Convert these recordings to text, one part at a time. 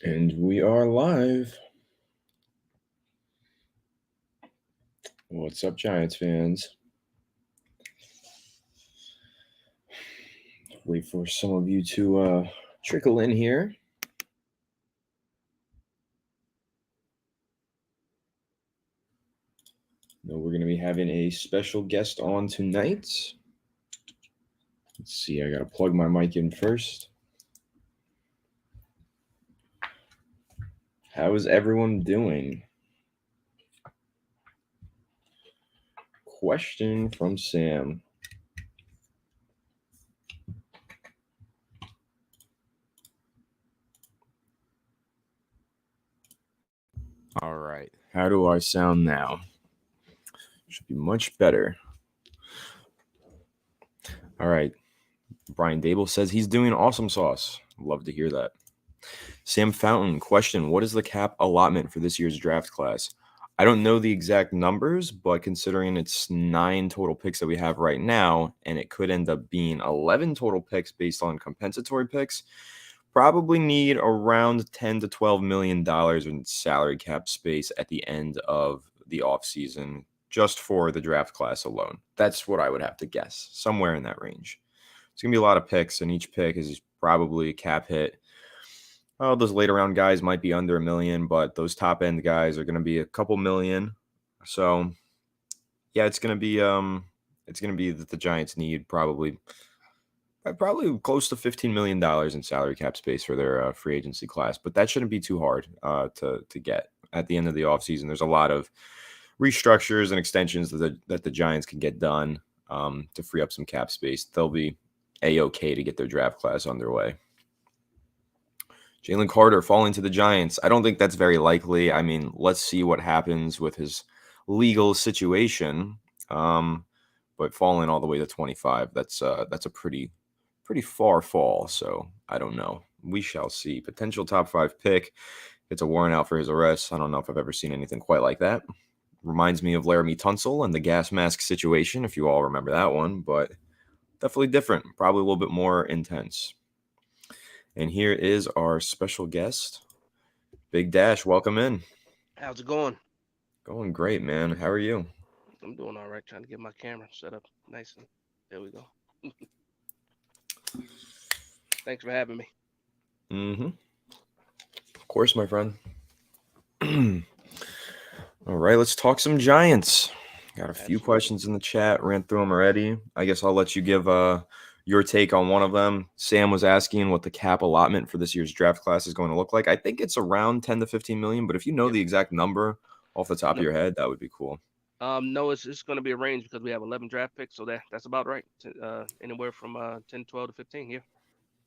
And we are live. What's up, Giants fans? Wait for some of you to trickle in here. We're going to be having a special guest on tonight. Let's see, I got to plug my mic in first. How is everyone doing? Question from Sam. All right. How do I sound now? Should be much better. All right. Brian Dable says he's doing awesome sauce. Love to hear that. Sam Fountain, question: what is the cap allotment for this year's draft class? I don't know the exact numbers, but considering it's 9 total picks that we have right now, and it could end up being 11 total picks based on compensatory picks, probably need around 10 to 12 million dollars in salary cap space at the end of the offseason just for the draft class alone. That's what I would have to guess, somewhere in that range. It's going to be a lot of picks, and each pick is probably a cap hit. Oh, those later round guys might be under $1 million, but those top end guys are going to be a couple million. So, yeah, it's going to be that the Giants need probably close to $15 million in salary cap space for their free agency class, but that shouldn't be too hard to get at the end of the offseason. There's a lot of restructures and extensions that the Giants can get done to free up some cap space. They'll be A-OK to get their draft class underway. Jalen Carter falling to the Giants. I don't think that's very likely. I mean, let's see what happens with his legal situation. But falling all the way to 25, that's a pretty far fall. So I don't know. We shall see. Potential top 5 pick. It's a warrant out for his arrest. I don't know if I've ever seen anything quite like that. Reminds me of Laramie Tunsil and the gas mask situation, if you all remember that one, but definitely different. Probably a little bit more intense. And here is our special guest, Big Dash. Welcome in. How's it going? Going great, man. How are you? I'm doing all right. Trying to get my camera set up nice and there we go. Thanks for having me. Mm-hmm. Of course, my friend. All right, let's talk some Giants. Got a few Absolutely. questions in the chat. Ran through them already. I guess I'll let you give your take on one of them. Sam was asking what the cap allotment for this year's draft class is going to look like. I think it's around 10 to 15 million, but if you know Yep. the exact number off the top of No, your head, that would be cool. no, it's going to be a range because we have 11 draft picks, so that's about right. Anywhere from 10, 12 to 15. Yeah.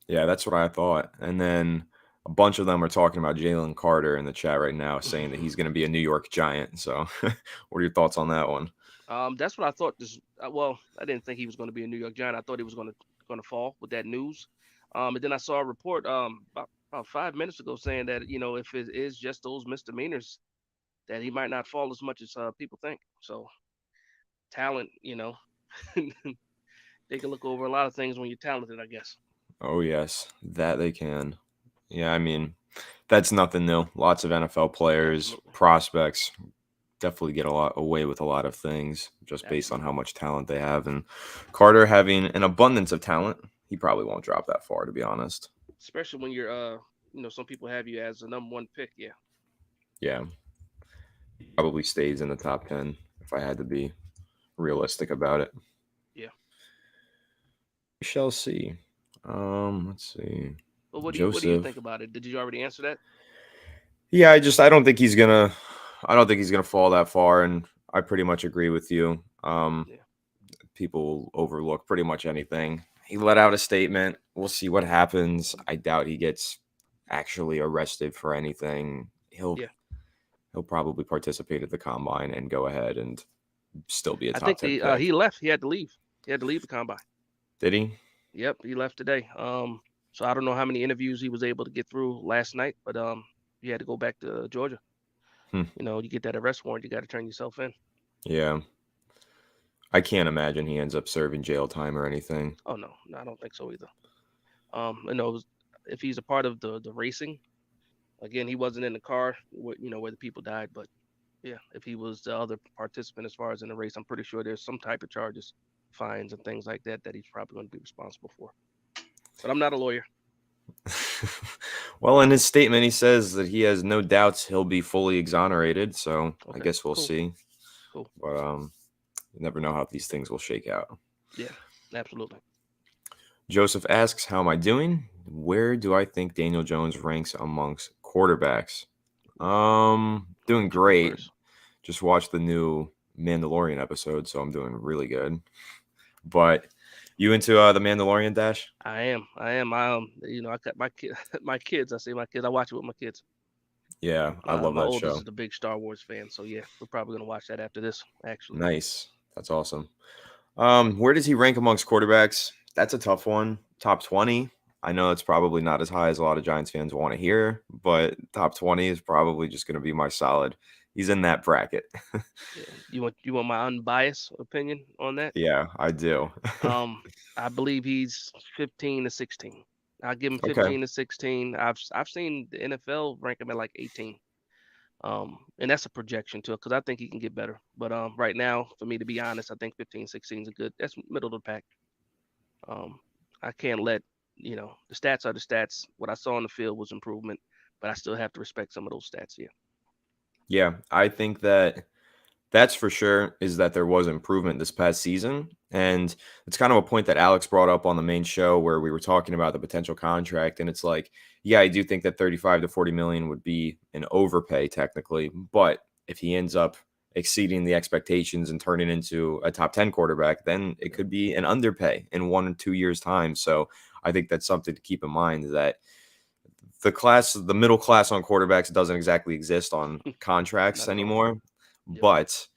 Yeah, that's what I thought. And then a bunch of them are talking about Jalen Carter in the chat right now, saying that he's going to be a New York Giant. So, what are your thoughts on that one? That's what I thought. Well, I didn't think he was going to be a New York Giant. I thought he was going to fall with that news. And then I saw a report about 5 minutes ago saying that if it is just those misdemeanors, that he might not fall as much as people think. So talent, they can look over a lot of things when you're talented, I guess. Oh, yes, that they can. Yeah, I mean, that's nothing new. Lots of NFL players, Absolutely. prospects definitely get a lot away with a lot of things just based on how Absolutely. much talent they have. And Carter having an abundance of talent, he probably won't drop that far, to be honest. Especially when you're some people have you as the number one pick. Yeah. Yeah, he probably stays in the top 10 if I had to be realistic about it. Yeah. We shall see. Let's see. But what do you Joseph. think about it? Did you already answer that? Yeah, I don't think he's gonna fall that far, and I pretty much agree with you. Yeah. People overlook pretty much anything. He let out a statement. We'll see what happens. I doubt he gets actually arrested for anything. Yeah. He'll probably participate at the combine and go ahead and still be a I top think 10 he pick. left. He had to leave. He had to leave the combine. Did he? Yep, he left today. So I don't know how many interviews he was able to get through last night, but he had to go back to Georgia. Hmm. You get that arrest warrant, you got to turn yourself in. Yeah. I can't imagine he ends up serving jail time or anything. Oh no, no, I don't think so either. If he's a part of the racing, Again, he wasn't in the car, where the people died, but yeah, if he was the other participant as far as in the race, I'm pretty sure there's some type of charges, fines, and things like that he's probably going to be responsible for. But I'm not a lawyer. Well, in his statement, he says that he has no doubts he'll be fully exonerated. So I Okay, guess we'll cool, see. cool. But you never know how these things will shake out. Yeah, absolutely. Joseph asks, "How am I doing? Where do I think Daniel Jones ranks amongst quarterbacks?" I'll Doing let you go great. first. Just watched the new Mandalorian episode, so I'm doing really good. But you into the Mandalorian, Dash? I am. I am. I got my kid, my kids. I say my kids. I watch it with my kids. Yeah, I love My that oldest show. is a big Star Wars fan, so yeah, we're probably gonna watch that after this. Actually, Nice. That's awesome. Where does he rank amongst quarterbacks? That's a tough one. Top 20. I know it's probably not as high as a lot of Giants fans want to hear, but top 20 is probably just going to be my solid. He's in that bracket. yeah. You want my unbiased opinion on that? Yeah, I do. Um, I believe he's 15 to 16. I'll give him Okay. 15 to 16. I've seen the NFL rank him at like 18. And that's a projection too, because I think he can get better. But right now, for me to be honest, I think 15, 16 is a good. That's middle of the pack. Um, I can't let the stats are the stats. What I saw on the field was improvement, but I still have to respect some of those stats. Yeah. Yeah, I think that that's for sure is that there was improvement this past season. And it's kind of a point that Alex brought up on the main show where we were talking about the potential contract. And it's like, yeah, I do think that 35 to 40 million would be an overpay technically. But if he ends up exceeding the expectations and turning into a top 10 quarterback, then it Yeah. could be an underpay in 1 or 2 years' time. So I think that's something to keep in mind that the middle class on quarterbacks doesn't exactly exist on contracts Not at all. anymore. Yep. But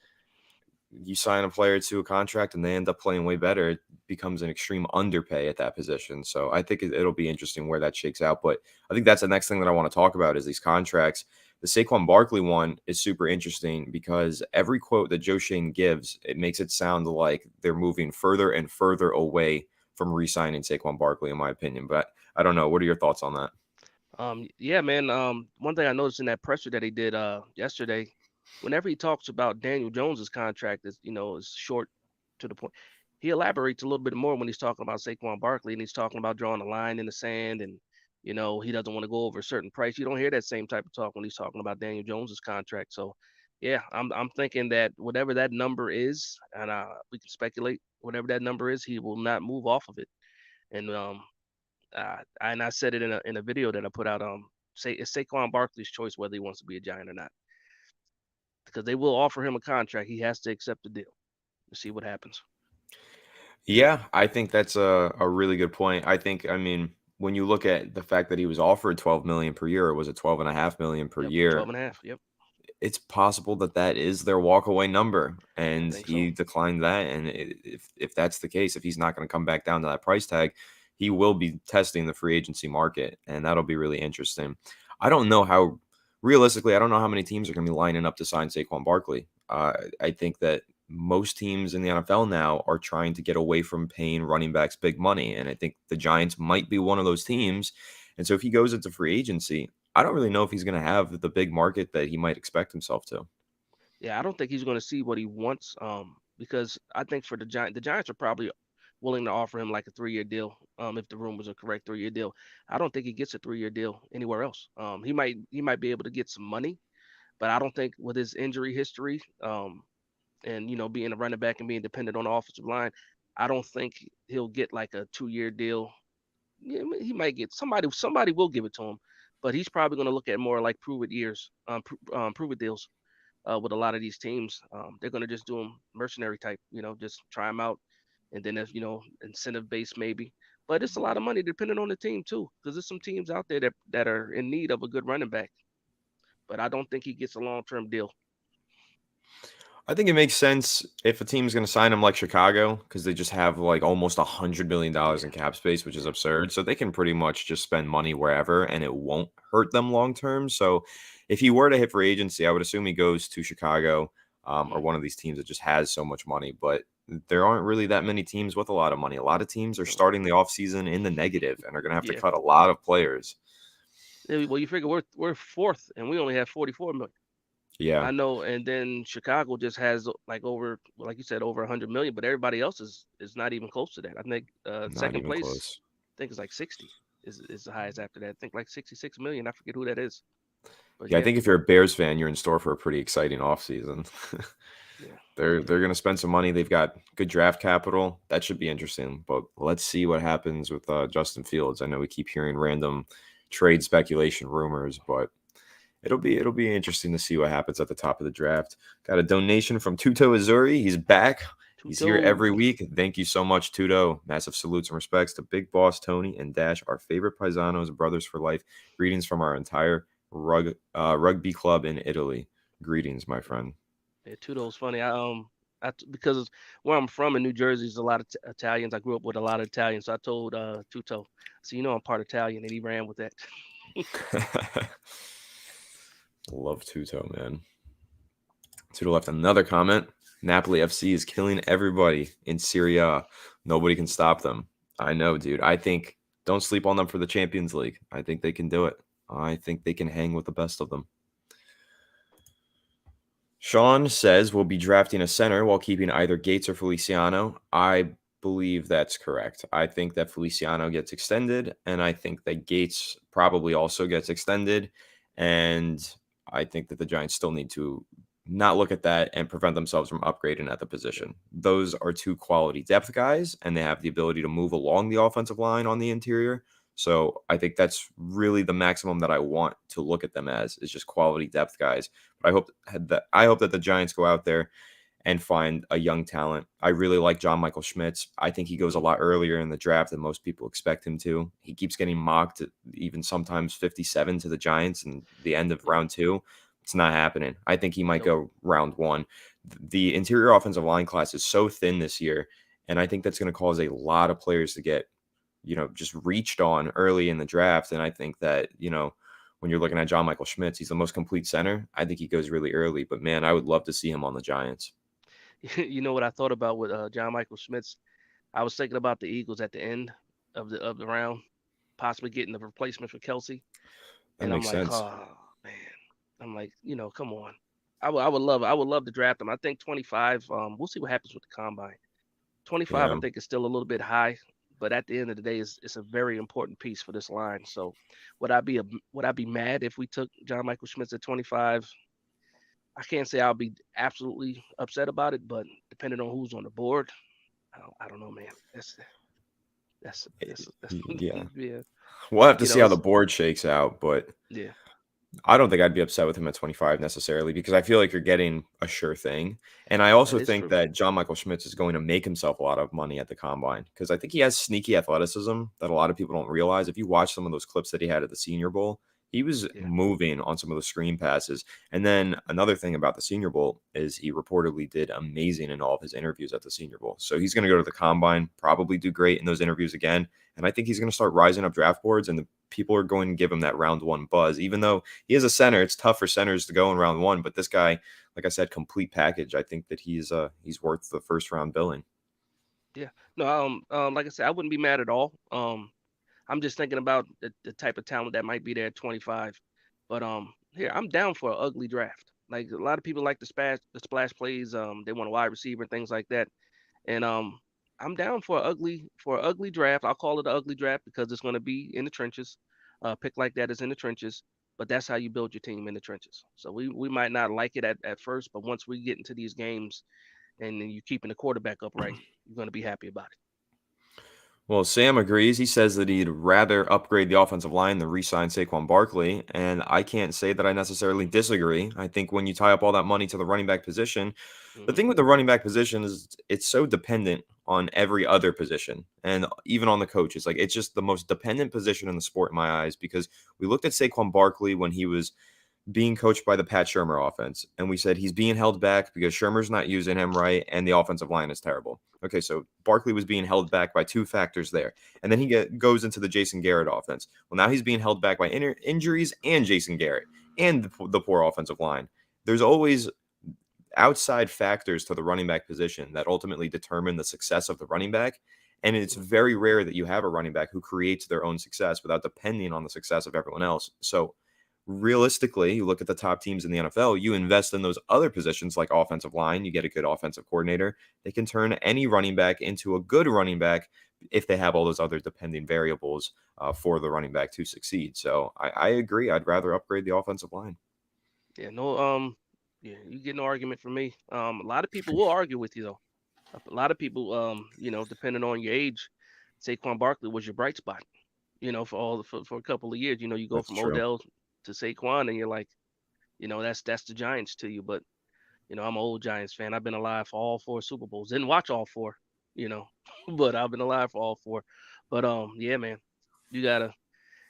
you sign a player to a contract and they end up playing way better, it becomes an extreme underpay at that position. So I think it'll be interesting where that shakes out. But I think that's the next thing that I want to talk about is these contracts. The Saquon Barkley one is super interesting because every quote that Joe Shane gives, it makes it sound like they're moving further and further away from re-signing Saquon Barkley, in my opinion. But I don't know. What are your thoughts on that? Yeah, man. One thing I noticed in that presser that he did yesterday, whenever he talks about Daniel Jones's contract is short to the point. He elaborates a little bit more when he's talking about Saquon Barkley and he's talking about drawing a line in the sand and he doesn't want to go over a certain price. You don't hear that same type of talk when he's talking about Daniel Jones's contract. So yeah, I'm thinking that whatever that number is, and we can speculate whatever that number is, he will not move off of it. And I said it in a video that I put out. Say it's Saquon Barkley's choice whether he wants to be a Giant or not, because they will offer him a contract. He has to accept the deal to see what happens. Yeah, I think that's a really good point. I mean, when you look at the fact that he was offered 12 million per year, or was it 12.5 million per Yep, year? 12 and a half. Yep, It's possible that that is their walkaway number, I and think so. he declined that. And if that's the case, if he's not going to come back down to that price tag, he will be testing the free agency market, and that'll be really interesting. I don't know how realistically, I don't know how many teams are going to be lining up to sign Saquon Barkley. I think that most teams in the NFL now are trying to get away from paying running backs big money, and I think the Giants might be one of those teams. And so if he goes into free agency, I don't really know if he's going to have the big market that he might expect himself to. Yeah, I don't think he's going to see what he wants. Because I think for the Giants are probably willing to offer him like a 3-year deal. If the rumors are correct, 3-year deal. I don't think he gets a 3-year deal anywhere else. He might be able to get some money, but I don't think with his injury history, and being a running back and being dependent on the offensive line, I don't think he'll get like a 2-year deal. Yeah, he might get somebody. Somebody will give it to him, but he's probably going to look at more like prove it years, prove it deals. With a lot of these teams, they're going to just do them mercenary type. Just try them out, and then if incentive based maybe. But it's a lot of money depending on the team too, because there's some teams out there that are in need of a good running back. But I don't think he gets a long term deal. I think it makes sense if a team's going to sign him like Chicago because they just have like almost $100 billion Yeah, in cap space, which is yeah, absurd. So they can pretty much just spend money wherever and it won't hurt them long term. So if he were to hit free agency, I would assume he goes to Chicago or mm, one of these teams that just has so much money. But there aren't really that many teams with a lot of money. A lot of teams are no, starting the offseason in the negative and are going to have to yeah. cut a lot of players. Well, you figure we're fourth, and we only have 44 million. Yeah, I know, and then Chicago just has like over, like you said, over 100 million, but everybody else is not even close to that. I think not second even place, close. I think is like 60 is the highest after that. I think like 66 million. I forget who that is, but Yeah, I yeah, think if you're a Bears fan, you're in store for a pretty exciting offseason. yeah, They're gonna spend some money. They've got good draft capital. That should be interesting. But let's see what happens with Justin Fields. I know we keep hearing random trade speculation rumors, but it'll be interesting to see what happens at the top of the draft. Got a donation from Tuto Azuri. He's back. He's here Tuto. every week. Thank you so much, Tuto. Massive salutes and respects to Big Boss Tony and Dash, our favorite paisanos, brothers for life. Greetings from our entire rugby club in Italy. Greetings, my friend. Yeah, Tuto's funny. Because where I'm from in New Jersey, there's a lot of Italians. I grew up with a lot of Italians, so I told Tuto, so I'm part Italian, and he ran with that. Love Tuto, man. Tuto left another comment. Napoli FC is killing everybody in Serie A. Nobody can stop them. I know, dude. I think don't sleep on them for the Champions League. I think they can do it. I think they can hang with the best of them. Sean says we'll be drafting a center while keeping either Gates or Feliciano. I believe that's correct. I think that Feliciano gets extended, and I think that Gates probably also gets extended. And I think that the Giants still need to not look at that and prevent themselves from upgrading at the Yeah. position. Those are two quality depth guys, and they have the ability to move along the offensive line on the interior. So I think that's really the maximum that I want to look at them as is just quality depth guys. But I hope that the Giants go out there and find a young talent. I really like John Michael Schmitz. I think he goes a Mm, lot earlier in the draft than most people expect him to. He keeps getting mocked at even sometimes 57 to the Giants in the end of yeah. round two. It's not happening. I think he might Nope. go round one. The interior offensive line class is so thin this year, and I think that's going to cause a lot of players to get just reached on early in the draft. And I think that, when you're looking at John Michael Schmitz, he's the most complete center. I think he goes really early, but man, I would love to see him on the Giants. You know what I thought about with John Michael Schmitz? I was thinking about the Eagles at the end of the round, possibly getting the replacement for Kelsey, That and I'm makes like, sense. oh man, I'm like, come on. I would love to draft him. I think 25. We'll see what happens with the combine. 25, I Yeah. think is still a little bit high, but at the end of the day, it's a very important piece for this line. So, would I be a would I be mad if we took John Michael Schmitz at 25? I can't say I'll be absolutely upset about it, but depending on who's on the board, I don't know, man. That's Yeah. yeah. We'll have to You see know, how the it's board shakes out, but yeah, I don't think I'd be upset with him at 25 necessarily because I feel like you're getting a sure thing. And I that also is think true. that John Michael Schmitz is going to make himself a lot of money at the combine because I think he has sneaky athleticism that a lot of people don't realize. If you watch some of those clips that he had at the Senior Bowl, he was Yeah, moving on some of the screen passes. And then another thing about the Senior Bowl is he reportedly did amazing in all of his interviews at the Senior Bowl. So he's going to go to the combine, probably do great in those interviews again. And I think he's going to start rising up draft boards, and the people are going to give him that round one buzz, even though he is a center. It's tough for centers to go in round one, but this guy, like I said, complete package. I think that he's worth the first round billing. yeah. No, like I said, I wouldn't be mad at all. I'm just thinking about the type of talent that might be there at 25. But here I'm down for an ugly draft. Like a lot of people like the splash plays. They want a wide receiver and things like that. And I'm down for a ugly draft. I'll call it an ugly draft because it's going to be in the trenches. Pick like that is in the trenches. But that's how you build your team in the trenches. So we might not like it at first, but once we get into these games and then you keeping the quarterback upright, you're going to be happy about it. Well, Sam agrees. He says that he'd rather upgrade the offensive line than re-sign Saquon Barkley, and I can't say that I necessarily disagree. I think when you tie up all that money to the running back position, the Hmm. thing with the running back position is it's so dependent on every other position and even on the coaches. Like it's just the most dependent position in the sport in my eyes because we looked at Saquon Barkley when he was being coached by the Pat Shermer offense. And we said he's being held back because Shermer's not using him right and the offensive line is terrible. Okay, so Barkley was being held back by two factors there. And then goes into the Jason Garrett offense. Well, now he's being held back by injuries and Jason Garrett and the poor offensive line. There's always outside factors to the running back position that ultimately determine the success of the running back. And it's very rare that you have a running back who creates their own success without depending on the success of everyone else. So realistically, you look at the top teams in the NFL, you invest in those other positions like offensive line, you get a good offensive coordinator. They can turn any running back into a good running back if they have all those other depending variables for the running back to succeed. So I agree. I'd rather upgrade the offensive line. Yeah, no, yeah, you get no argument from me. A lot of people will argue with you though. A lot of people, depending on your age, Saquon Barkley was your bright spot. For a couple of years, you go That's from true. Odell to Saquon, and you're like, that's the Giants to you. But I'm an old Giants fan. I've been alive for all four Super Bowls. Didn't watch all four, you know, but I've been alive for all four. But yeah, man, you gotta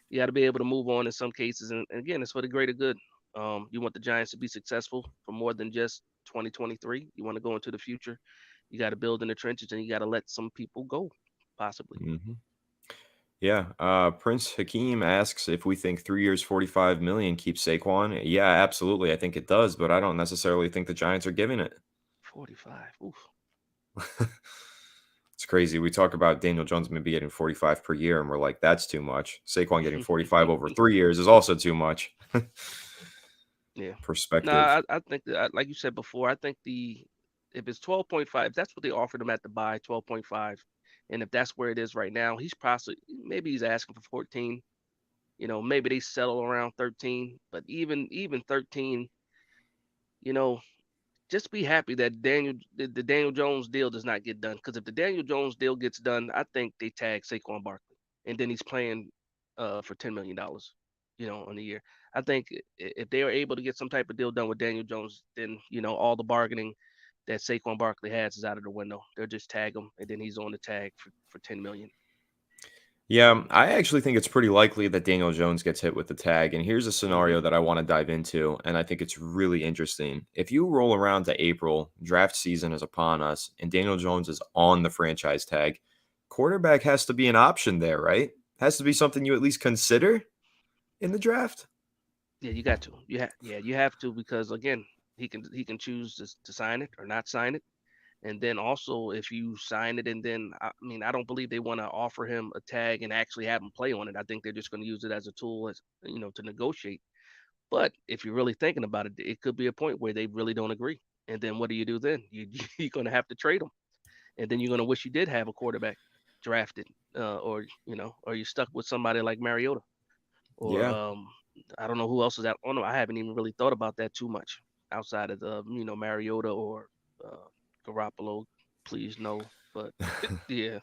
you gotta be able to move on in some cases, and again, it's for the greater good. You want the Giants to be successful for more than just 2023. You want to go into the future. You got to build in the trenches, and you got to let some people go, possibly. Hmm. Yeah. Prince Hakeem asks if we think 3 years, 45 million keeps Saquon. Yeah, absolutely. I think it does, but I don't necessarily think the Giants are giving it. 45. Oof. It's crazy. We talk about Daniel Jones maybe getting 45 per year, and we're like, that's too much. Saquon getting 45 over 3 years is also too much. Yeah. No, Perspective. I think that, like you said before, I think if it's 12.5, that's what they offered him at the buy, 12.5. And if that's where it is right now, maybe he's asking for 14. Maybe they settle around 13, but even 13, you know, just be happy that the Daniel Jones deal does not get done. Because if the Daniel Jones deal gets done, I think they tag Saquon Barkley, and then he's playing for $10 million, on the year. I think if they are able to get some type of deal done with Daniel Jones, then all the bargaining that Saquon Barkley has is out of the window. They'll just tag him, and then he's on the tag for 10 million. Yeah, I actually think it's pretty likely that Daniel Jones gets hit with the tag. And here's a Mm-hmm. scenario that I want to dive into, and I think it's really interesting. If you roll around to April, draft season is upon us, and Daniel Jones is on the franchise tag, quarterback has to be an option there, right? Has to be something you at least consider in the draft. Yeah, you got to. You have to because again, he can choose to sign it or not sign it. And then also, if you sign it, and then I mean, I don't believe they want to offer him a tag and actually have him play on it. I think they're just going to use it as a tool, as to negotiate. But if you're really thinking about it, it could be a point where they really don't agree. And then what do you do then? You're going to have to trade him, and then you're going to wish you did have a quarterback drafted, or you're stuck with somebody like Mariota, or Yeah. I don't know who else is out. Oh no, I haven't even really thought about that too much outside of the Mariota or uh, Garoppolo. Please no, but yeah,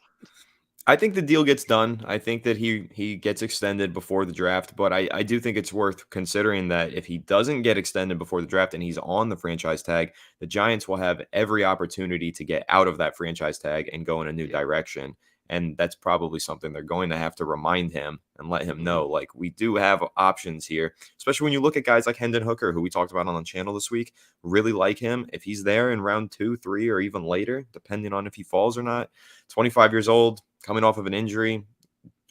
I think the deal gets done. I think that he gets extended before the draft, but I do think it's worth considering that if he doesn't get extended before the draft and he's on the franchise tag, the Giants will have every opportunity to get out of that franchise tag and go in a new yep, direction. And that's probably something they're going to have to remind him and let him hmm know. Like, we do have options here, especially when you look at guys like Hendon Hooker, who we talked about on the channel this week. Really like him. If he's there in round 2, 3, or even later, depending on if he falls or not, 25 years old, coming off of an injury.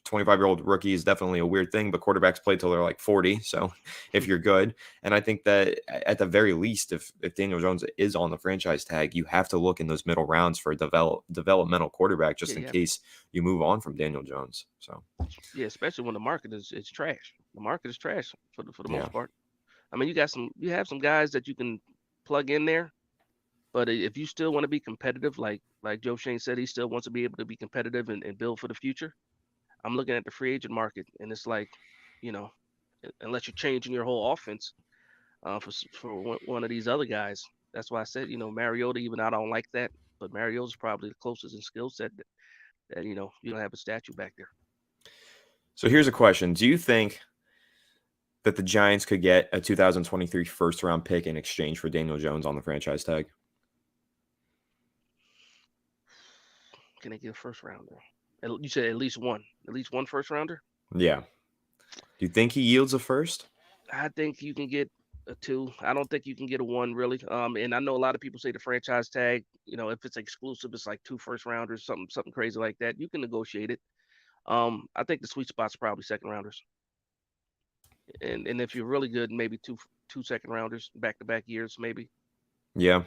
25-year-old rookie is definitely a weird thing, but quarterbacks play till they're like 40. So if you're good, and I think that at the very least, if Daniel Jones is on the franchise tag, you have to look in those middle rounds for a developmental quarterback yeah, just in you have to. case you move on from Daniel Jones. So Yeah, especially when the market is trash. The market is trash for the yeah, most part. I mean, you have some guys that you can plug in there, but if you still want to be competitive, like Joe Shane said, he still wants to be able to be competitive and build for the future. I'm looking at the free agent market, and it's like, you know, unless you're changing your whole offense for one of these other guys. That's why I said, Mariota. Even I don't like that, but Mariota's probably the closest in skill set that you don't have a statue back there. so here's a question: do you think that the Giants could get a 2023 first round pick in exchange for Daniel Jones on the franchise tag? Can they get a first rounder? You said at least one first rounder. Yeah. Do you think he yields a first? I think you can get a two. I don't think you can get a one really. And I know a lot of people say the franchise tag. If it's exclusive, it's like two first rounders, something crazy like that. You can negotiate it. I think the sweet spot's probably second rounders, and if you're really good, maybe two second rounders back to back years, maybe. Yeah.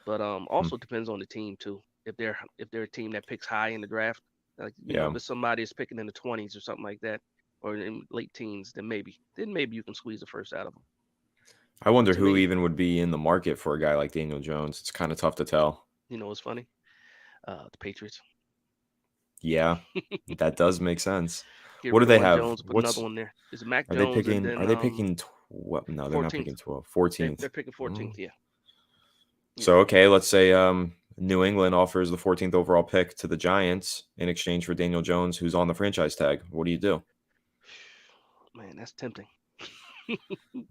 But Hmm. also depends on the team too. if they're a team that picks high in the draft. Like Yeah. if it's somebody that's picking in the 20s or something like that, or in late teens, then maybe you can squeeze the first out of them. I But wonder to who me, even would be in the market for a guy like Daniel Jones. It's kind of tough to tell. it's funny. The Patriots Yeah, that does make sense. get What do rid of they one have? Jones, put another What's one there. It's Mac are they Jones and picking? then Are they picking 12? No, they're not 14th. picking 12. They 14th. they're picking Oh. 14th. Yeah, yeah. So okay, let's say New England offers the 14th overall pick to the Giants in exchange for Daniel Jones, who's on the franchise tag. What do you do? Man, that's tempting.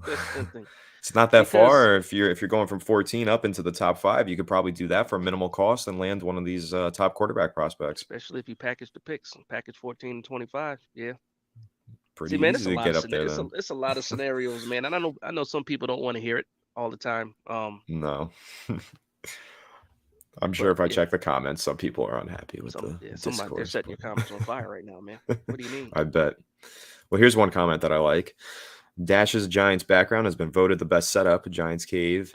That's tempting It's not that because far. If you're going from 14 up into the top five, you could probably do that for minimal cost and land one of these top quarterback prospects. especially if you package the picks, package 14 and 25. Yeah. See, Pretty man, it's easy a to lot get of up there it's a then. it's a lot of scenarios, man. And I know some people don't want to hear it all the time. No. I'm sure But if I yeah, check the comments, some people are unhappy with some the yeah, somebody they're discourse, setting your comments on fire right now, man. but What do you mean? I bet. Well, here's one comment that I like. Dash's Giants background has been voted the best setup. Giants cave.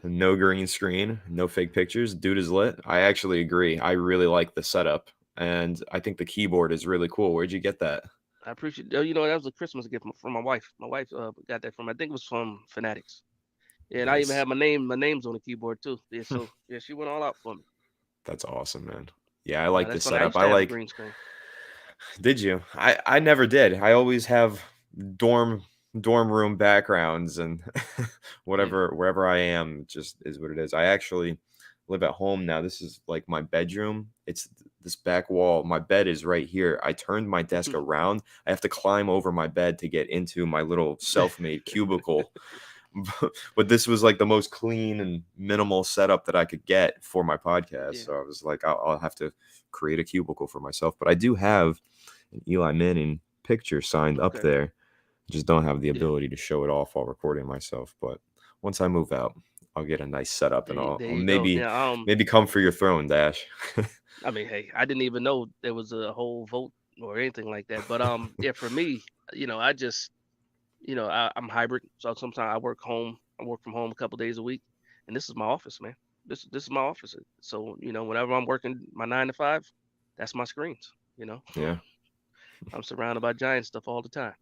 No green screen, no fake pictures. Dude is lit. I actually agree. I really like the setup. And I think the keyboard is really cool. Where'd you get that? I appreciate. That was a Christmas gift from my wife. My wife got that from. I think it was from Fanatics. Yeah, and I even Nice. have my name's on the keyboard too. Yeah, so yeah, she went all out for me. That's awesome, man. Yeah, I like That's this funny. I setup. used I to have a like. green screen. Did you? I never did. I always have dorm dorm room backgrounds and Yeah. whatever wherever I am just is what it is. I actually live at home now. This is like my bedroom. It's this back wall. My bed is right here. I turned my desk around. I have to climb over my bed to get into my little self-made cubicle. But this was like the most clean and minimal setup that I could get for my podcast. Yeah. So I was like, I'll have to create a cubicle for myself. But I do have an Eli Manning picture signed up Okay. there. Just don't have the Yeah. ability to show it off while recording myself. But once I move out, I'll get a nice setup and There I'll you go. maybe Now, maybe come for your throne, Dash. I mean, hey, I didn't even know there was a whole vote or anything like that. But yeah, for me, I just, I'm hybrid, so sometimes I work home. I work from home a couple days a week, and this is my office, man. This is my office. So whenever I'm working my 9 to 5, that's my screens. Yeah. I'm surrounded by giant stuff all the time.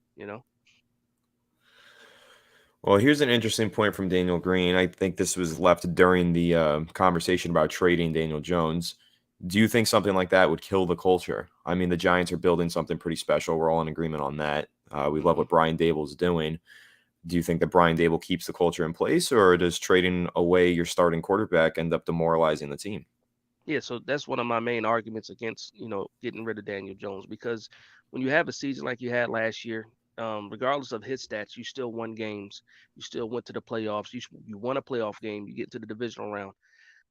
Well, here's an interesting point from Daniel Green. I think this was left during the conversation about trading Daniel Jones. Do you think something like that would kill the culture? I mean, the Giants are building something pretty special. We're all in agreement on that. We love hmm what Brian Dable's doing. Do you think that Brian Dable keeps the culture in place, or does trading away your starting quarterback end up demoralizing the team? Yeah, so that's one of my main arguments against, getting rid of Daniel Jones because when you have a season like you had last year, regardless of his stats, you still won games. You still went to the playoffs. You won a playoff game. You get to the divisional round.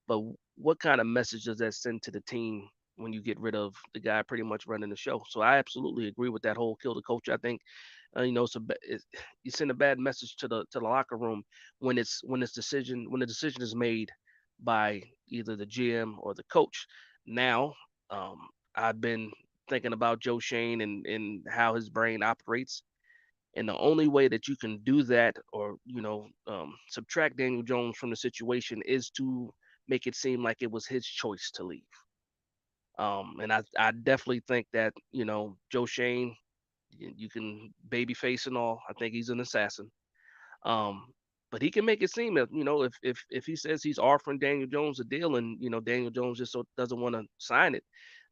But what kind of message does that send to the team when you get rid of the guy pretty much running the show? So I absolutely agree with that whole kill the coach. I think you send a bad message to the locker room when the decision is made by either the GM or the coach. Now, I've been thinking about Joe Shane and how his brain operates. And the only way that you can do that or, subtract Daniel Jones from the situation is to make it seem like it was his choice to leave. And I definitely think that, Joe Shane, you can babyface and all. I think he's an assassin. Um, but he can make it seem that, if he says he's offering Daniel Jones a deal and, Daniel Jones just doesn't want to sign it,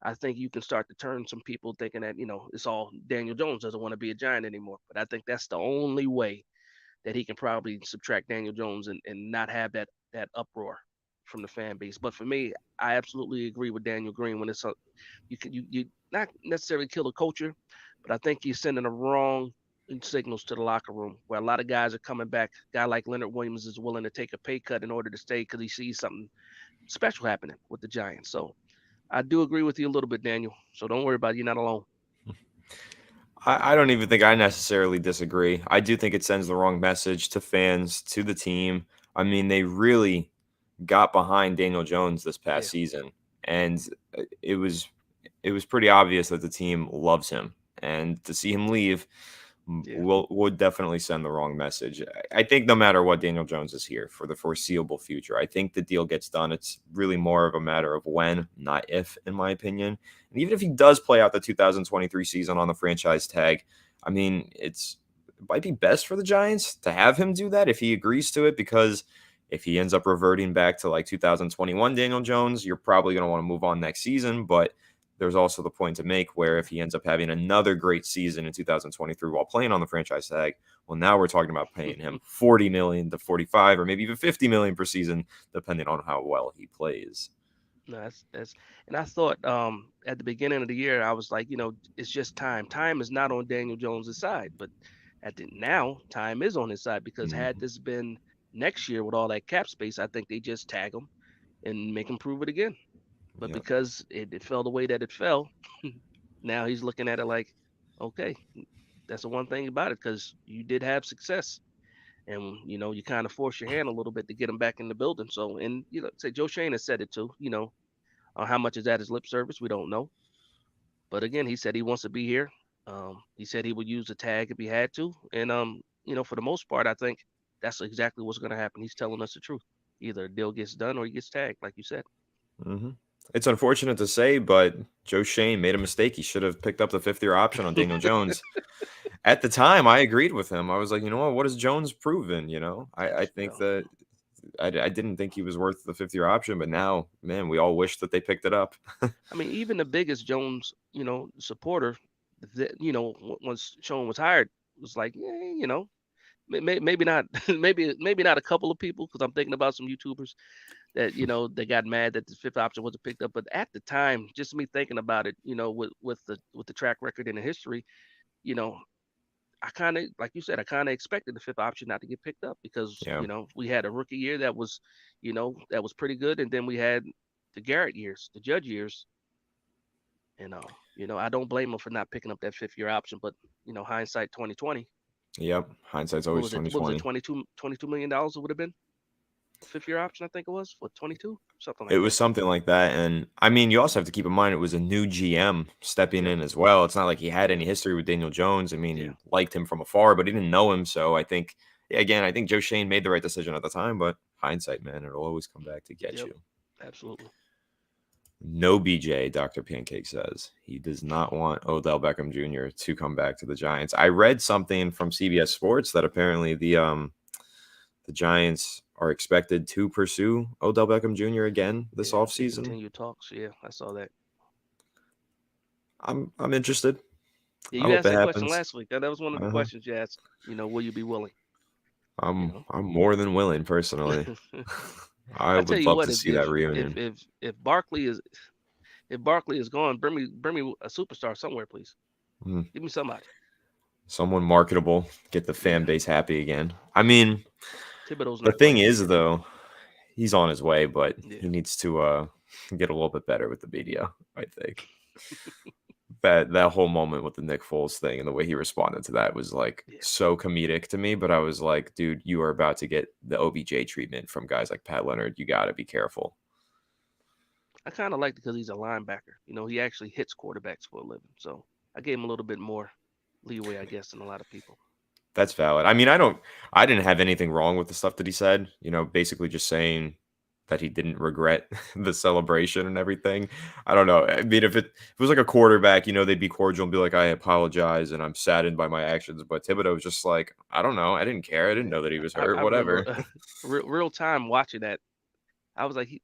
I think you can start to turn some people thinking that, it's all Daniel Jones doesn't want to be a Giant anymore. But I think that's the only way that he can probably subtract Daniel Jones and not have that uproar from the fan base. But for me, I absolutely agree with Daniel Green when you not necessarily kill the culture, but I think you're sending the wrong signals to the locker room where a lot of guys are coming back. A guy like Leonard Williams is willing to take a pay cut in order to stay because he sees something special happening with the Giants. So I do agree with you a little bit, Daniel. So don't worry about it. You're not alone. I don't even think I necessarily disagree. I do think it sends the wrong message to fans, to the team. I mean, they really got behind Daniel Jones this past Yeah. season, and it was pretty obvious that the team loves him. And to see him leave, Yeah. would definitely send the wrong message. I think no matter what, Daniel Jones is here for the foreseeable future. I think the deal gets done. It's really more of a matter of when, not if, in my opinion. And even if he does play out the 2023 season on the franchise tag, I mean, it might be best for the Giants to have him do that if he agrees to it, because if he ends up reverting back to like 2021 Daniel Jones, you're probably going to want to move on next season. But there's also the point to make where if he ends up having another great season in 2023 while playing on the franchise tag, well, now we're talking about paying him 40 million to 45 or maybe even 50 million per season, depending on how well he plays. No, that's and I thought at the beginning of the year I was like, it's just time. Time is not on Daniel Jones's side, but now time is on his side because had Mhm. this been next year with all that cap space, I think they just tag him and make him prove it again. But Yep. because it fell the way that it fell, now he's looking at it like, okay, that's the one thing about it because you did have success. And you kind of force your hand a little bit to get him back in the building. So, and say Joe Shane has said it too. How much is that his lip service? We don't know. But again, he said he wants to be here. He said he would use the tag if he had to. And for the most part, I think that's exactly what's going to happen. He's telling us the truth. Either a deal gets done or he gets tagged, like you said. hmm It's unfortunate to say, but Joe Shane made a mistake. He should have picked up the fifth-year option on Daniel Jones. At the time, I agreed with him. I was like, you know what has Jones proven? I think Yeah. that I didn't think he was worth the fifth-year option, but now, man, we all wish that they picked it up. I mean, even the biggest Jones, supporter, that once Sean was hired, was like, yeah, maybe not, maybe not a couple of people, because I'm thinking about some YouTubers that they got mad that the fifth option wasn't picked up. But at the time, just me thinking about it, with the track record and the history, you know, I kind of, like you said, I kind of expected the fifth option not to get picked up because Yeah. we had a rookie year that was pretty good, and then we had the Garrett years, the Judge years, and I don't blame him for not picking up that fifth year option. But hindsight 2020, Yep. Hindsight's what always was it? What was it? 2020. 22 million dollars? It would have been a fifth year option, I think it was. What, 22, something It like was that. something like that, and I mean, you also have to keep in mind it was a new GM stepping Yep. in as well. It's not like he had Yeah. any history with Daniel Jones. I mean, Yeah. he liked him from afar, but he didn't know him. So I think, yeah, again, I think Joe Shane made the right decision at the time, but hindsight, man, it'll always come back to get Yep. you. Absolutely. No BJ, Dr. Pancake says. He does not want Odell Beckham Jr. to come back to the Giants. I read something from CBS Sports that apparently the Giants are expected to pursue Odell Beckham Jr. again this Yeah. They offseason. continue talks. Yeah, I saw that. I'm interested. Yeah, I you hope asked it that question happens. last week. That was one of the Uh-huh. questions you asked. Will you be willing? You I'm know. I'm more than willing personally. I I tell would you love what, to see that reunion. if Barkley is gone, bring me a superstar somewhere, please. Hmm. Give me somebody. Someone marketable, get the fan Yeah. base happy again. I mean, Thibodeau's the not going thing anywhere. is though, he's on his way, but Yeah. he needs to get a little bit better with the media, I think. That whole moment with the Nick Foles thing and the way he responded to that was like Yeah. so comedic to me, but I was like, dude, you are about to get the OBJ treatment from guys like Pat Leonard. You got to be careful. I kind of liked it because he's a linebacker. He actually hits quarterbacks for a living. So I gave him a little bit more leeway, I guess, than a lot of people. That's valid. I mean, I didn't have anything wrong with the stuff that he said, basically just saying that he didn't regret the celebration and everything. I don't know. I mean, if it was like a quarterback, they'd be cordial and be like, I apologize and I'm saddened by my actions. But Thibodeau was just like, I don't know. I didn't care. I didn't Yeah. know that he was I hurt. remember Whatever. real time watching that. I was like,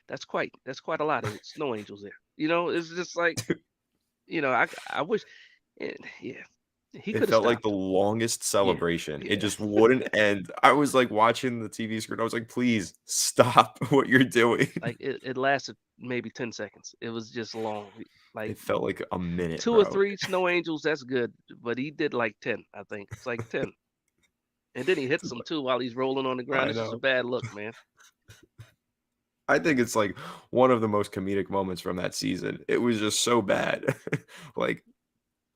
that's quite a lot of snow angels there. It's just like, I wish, yeah, he It could have felt like the stopped. longest Yeah, celebration. It yeah. just wouldn't end. I was like watching the TV screen. I was like, please stop what you're doing. Like it lasted maybe 10 seconds. It was just long. Like It felt like a minute, two or bro. three snow angels, that's good, but he did like 10. I think it's like 10, and then he hits them too while he's rolling on the ground. I It's just a know. bad look, man. I think it's like one of the most comedic moments from that season. It was just so bad. Like,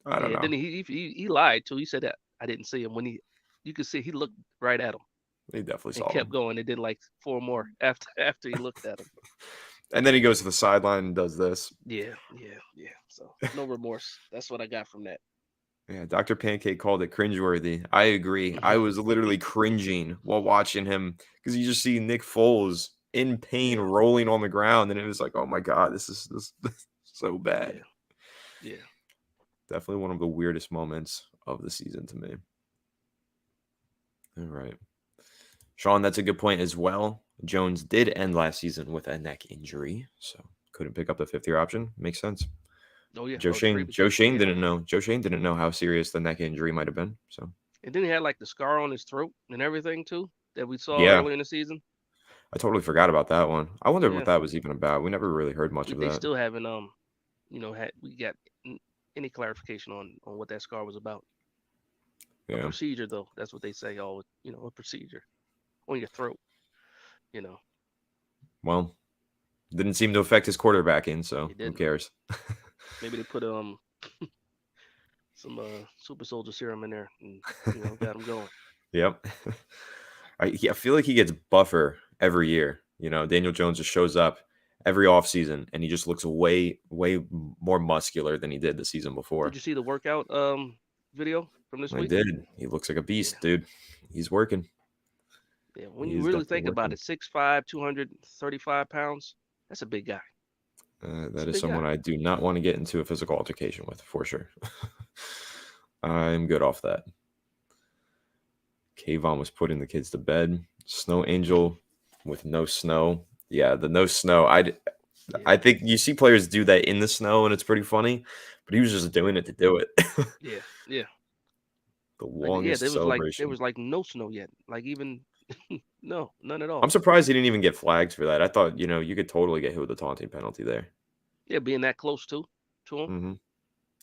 I don't Yeah. know. Then he lied too. He said that I didn't see him when you could see he looked right at him They definitely and saw kept him. going. It did like four more after he looked at him. And then he goes to the sideline and does this. Yeah, yeah, yeah. So no remorse. That's what I got from that. Yeah, Dr. Pancake called it cringeworthy. I agree. I was literally cringing while watching him because you just see Nick Foles in pain Yeah, rolling on the ground, and it was like, oh my god, this is so bad. yeah, yeah. Definitely one of the weirdest moments of the season to me. All right. Sean, that's a good point as well. Jones did end last season with a neck injury, so couldn't pick up the fifth year option. Makes sense. Oh yeah, Joe oh, it's great Shane. because Joe Shane yeah, didn't know. Joe Shane didn't know how serious the neck injury might have been. So and then he had like the scar on his throat and everything too that we saw yeah, early in the season. I totally forgot about that one. I wondered what Yeah, that was even about. We never really heard much of they that. still haven't had we got any clarification on what that scar was about. A Yeah. procedure though, that's what they say. Oh, a procedure on your throat. You know, Well, didn't seem to affect his quarterbacking, so it who didn't. cares? Maybe they put some super soldier serum in there and got him going. Yep. I feel like he gets buffer every year. Daniel Jones just shows up every offseason and he just looks way more muscular than he did the season Did before. you see the workout video from this I week? did. He looks like a Yeah, beast, dude. He's working. yeah. When He you is really definitely think about working. it, 6'5", 235 pounds. That's a big guy. That's That a is big guy. someone I do not want to get into a physical altercation with, for sure. I'm good off that. Kayvon was putting the kids to bed. Snow Angel with no snow. Yeah, the no snow. Yeah, I think you see players do that in the snow and it's pretty funny, but he was just doing it to do it. yeah, yeah. The Like yeah, longest there celebration. was like no snow yet. Like even no, none at I'm all. surprised he didn't even get flagged for that. I thought, you could totally get hit with a taunting penalty there. Yeah, being that close to him. Hmm.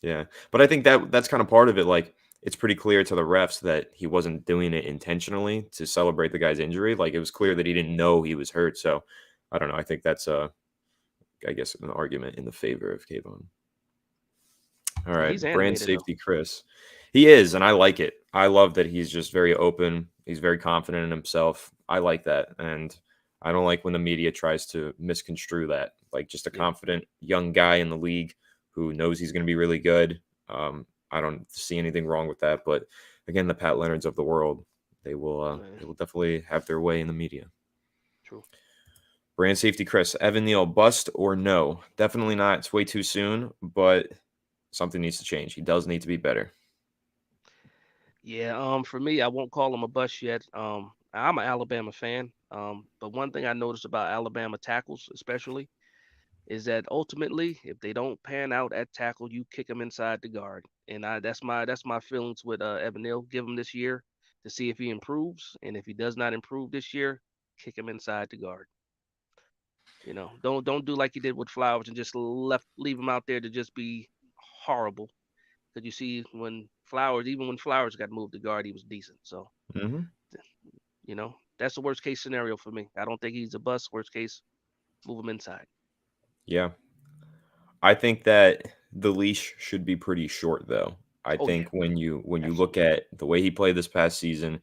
Yeah. But I think that's kind of part of it. Like, it's pretty clear to the refs that he wasn't doing it intentionally to celebrate the guy's injury. Like, it was clear Yeah, that he didn't know he was hurt. So I don't know. I think that's I guess an argument in the favor of Kayvon. All yeah. right, He's brand animated though. safety, Chris. He is, and I like it. I love that he's just very open. He's very confident in himself. I like that, and I don't like when the media tries to misconstrue that. Like, just a Yeah, confident young guy in the league who knows he's going to be really good. I don't see anything wrong with that. But again, the Pat Leonards of the world, yeah, they will definitely have their way in the media. true. Brand safety, Chris. Evan Neal, bust or no? Definitely not. It's way too soon, but something needs to change. He does need to be better. Yeah, for me, I won't call him a bust yet. I'm an Alabama fan. But one thing I noticed about Alabama tackles, especially, is that ultimately, if they don't pan out at tackle, you kick them inside the guard. And that's my feelings with Evan Neal. Give him this year to see if he improves, and if he does not improve this year, kick him inside the guard. Don't do like you did with Flowers and just leave him out there to just be horrible. Because you see, even when Flowers got moved to guard, he was decent. So Hmm. that's the worst case scenario for me. I don't think he's a bust. Worst case, move him inside. Yeah. I think that the leash should be pretty short though. I Oh yeah, think when you look absolutely. at the way he played this past season,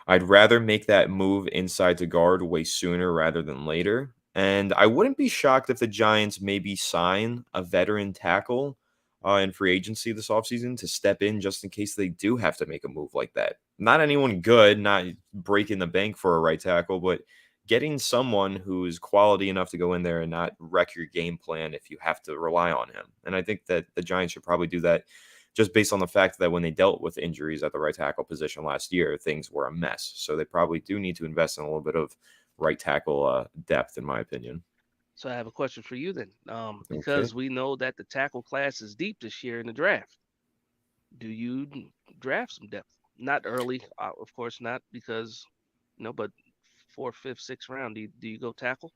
I'd rather make that move inside to guard way sooner rather than later. And I wouldn't be shocked if the Giants maybe sign a veteran tackle in free agency this offseason to step in just in case they do have to make a move like that. Not anyone good, not breaking the bank for a right tackle, but getting someone who's quality enough to go in there and not wreck your game plan if you have to rely on him. And I think that the Giants should probably do that just based on the fact that when they dealt with injuries at the right tackle position last year, things were a mess. So they probably do need to invest in a little bit of right tackle depth, in my opinion. So I have a question for you then. Okay. Because we know that the tackle class is deep this year in the draft. Do you draft some depth? Not early, of course not, because but fourth, fifth, sixth round. Do you go tackle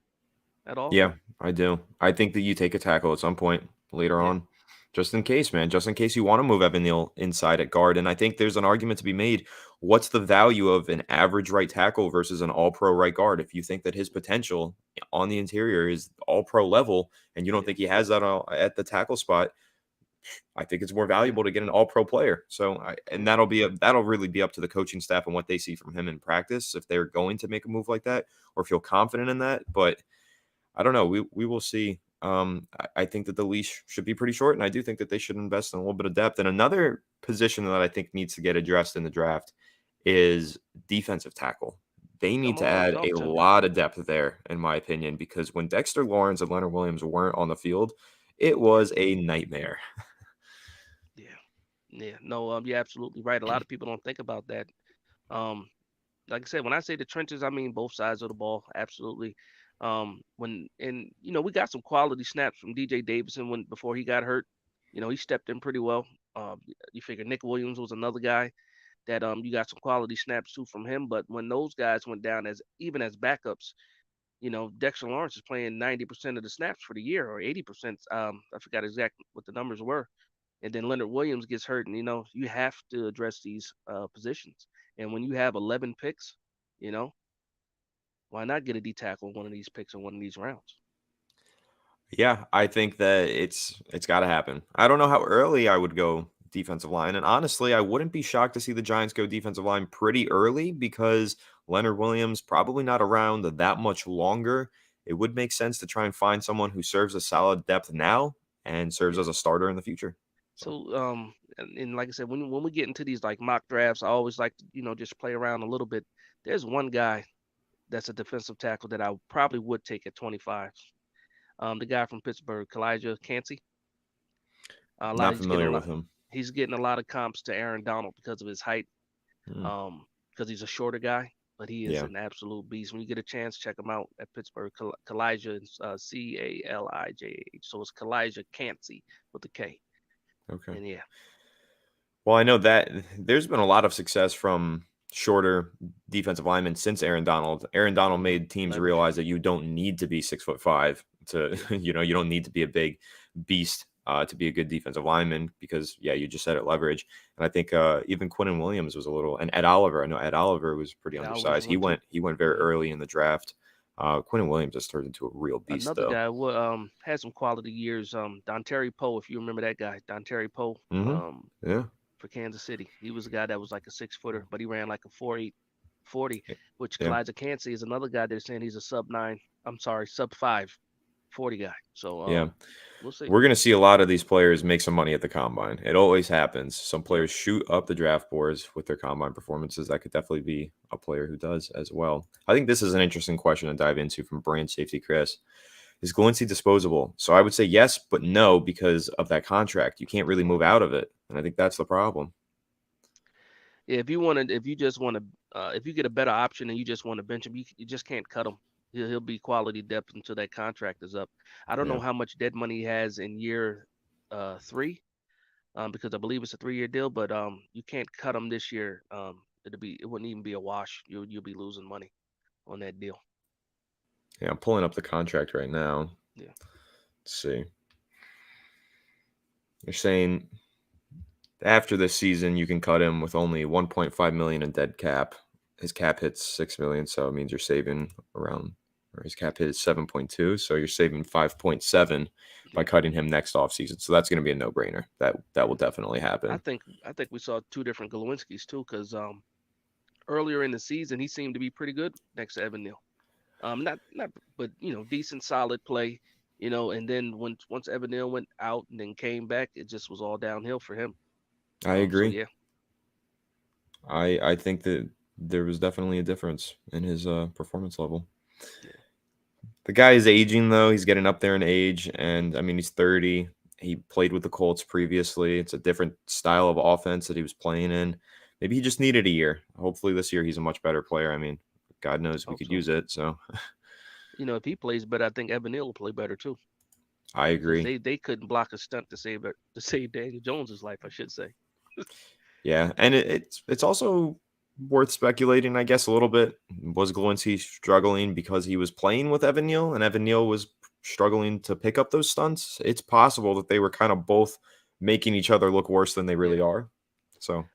at all? Yeah, I do. I think that you take a tackle at some point later Yeah, on, just in case, man. Just in case you want to move Evan Neal inside at guard. And I think there's an argument to be made. What's the value of an average right tackle versus an all pro right guard? If you think that his potential on the interior is all pro level and you don't yeah, think he has that at the tackle spot, I think it's more yeah, valuable to get an all pro player. So, and yeah. that'll really be up to the coaching staff and what they see from him in practice if they're going to make a move like that or feel confident in that. But I don't know. We will see. I think that the leash should be pretty short, and I do think that they should invest in a little bit of depth. And another position that I think needs to get addressed in the draft is defensive tackle. They need Come to on, add a talk to me. lot of depth there, in my opinion, because when Dexter Lawrence and Leonard Williams weren't on the field, it Yeah, was a nightmare. yeah, yeah. No, you're absolutely right. A lot of people don't think about that. Um, like I said, when I say the trenches, I mean both sides of the ball. Absolutely. When and we got some quality snaps from DJ Davidson when before he got hurt. He stepped in pretty well. You figure Nick Williams was another guy that you got some quality snaps too from him. But when those guys went down as even as backups, Dexter Lawrence is playing 90% of the snaps for the year or 80%. I forgot exactly what the numbers were. And then Leonard Williams gets hurt, and you have to address these positions. And when you have 11 picks, you know why not get a D tackle in one of these picks in one of these rounds? Yeah, I think that it's got to happen. I don't know how early I would go defensive line, and honestly, I wouldn't be shocked to see the Giants go defensive line pretty early because Leonard Williams probably not around that much longer. It would make sense to try and find someone who serves a solid depth now and serves Yeah. as a starter in the future. So, So and like I said, when we get into these like mock drafts, I always like to just play around a little bit. There's one guy that's a defensive tackle that I probably would take at 25. The guy from Pittsburgh, Kalijah Cansey. A lot not he's getting a familiar with lot. him. He's getting a lot of comps to Aaron Donald because of his height. Hmm, Um, because he's a shorter guy, but he is yeah. an absolute beast. When you get a chance, check him out at Pittsburgh. Kalijah, Calijah. So it's Kalijah Cansey with the K. Okay. And yeah, Well, I know that there's been a lot of success from shorter defensive linemen since Aaron Donald. Aaron Donald hmm made teams leverage. realize that you don't need to be 6'5" to, Yeah, you don't need to be a big beast to be a good defensive lineman because, yeah, you just said it, leverage. And I think even Quinnen Williams was a little, and Ed Oliver. I know Ed Oliver was pretty and Oliver's undersized. He one too. went very hmm early in the draft. Quinnen Williams has turned into a real beast, Another though. guy who had some quality years. Terry Poe, if you remember that guy, Terry Poe. Hmm. Yeah. For Kansas City. He was a guy that was like a 6 footer, but he ran like a 4.8 40, which Yeah. Kalijah Cansey is another guy they're saying he's a sub nine. I'm sorry, sub 5 40 guy. So Yeah. we'll see. We're going to see a lot of these players make some money at the combine. It always happens. Some Yep. players shoot up the draft boards with their combine performances. That could definitely be a player who does as well. I think this is an interesting question to dive into from brand safety Chris. Is Galinsey disposable? So I would say yes, but no, because of that contract. You can't really hmm move out of it. And I think that's the problem. Yeah, if you just want to, if you get a better option and you just want to bench him, you just can't cut him. He'll be quality depth until that contract is up. I don't know Yeah. how much dead money he has in year 3, because I believe it's a 3-year deal, but you can't cut him this year. It wouldn't even be a wash. You'll be losing money on that deal. Yeah. I'm pulling up the contract right now. Yeah. Let's see. You're saying after this season, you can cut him with only 1.5 million in dead cap. His cap hits 6 million, so it means you're saving around, or his cap hit is 7.2, so you're saving 5.7 by Yeah. cutting him next offseason. So that's going to be a no-brainer. That will Yeah. definitely I happen. think I think we saw two different Glowinskis too, because earlier in the season he seemed to be pretty good next to Evan Neal. Not but decent solid play. And then once Evan Neal went out and then came back, it just was all downhill for him. I So agree. yeah, I think that there was definitely a difference in his performance level. yeah. The guy is aging though. He's getting up there in age, and I mean he's 30. He played with the Colts previously. It's a different style of offense that he was playing in. Maybe he just needed a year. Hopefully this year he's a much better player. I mean, God knows we Hope could so. use it. So If he plays better, I think Evan Neal will play better too, I because agree. they couldn't block a stunt to save it to save Daniel Jones's life, I should say. Yeah, and it's also worth speculating, I guess, a little bit. Was Glowinski struggling because he was playing with Evan Neal, and Evan Neal was struggling to pick up those stunts? It's possible that they were kind of both making each other look worse than they Yeah. really are. So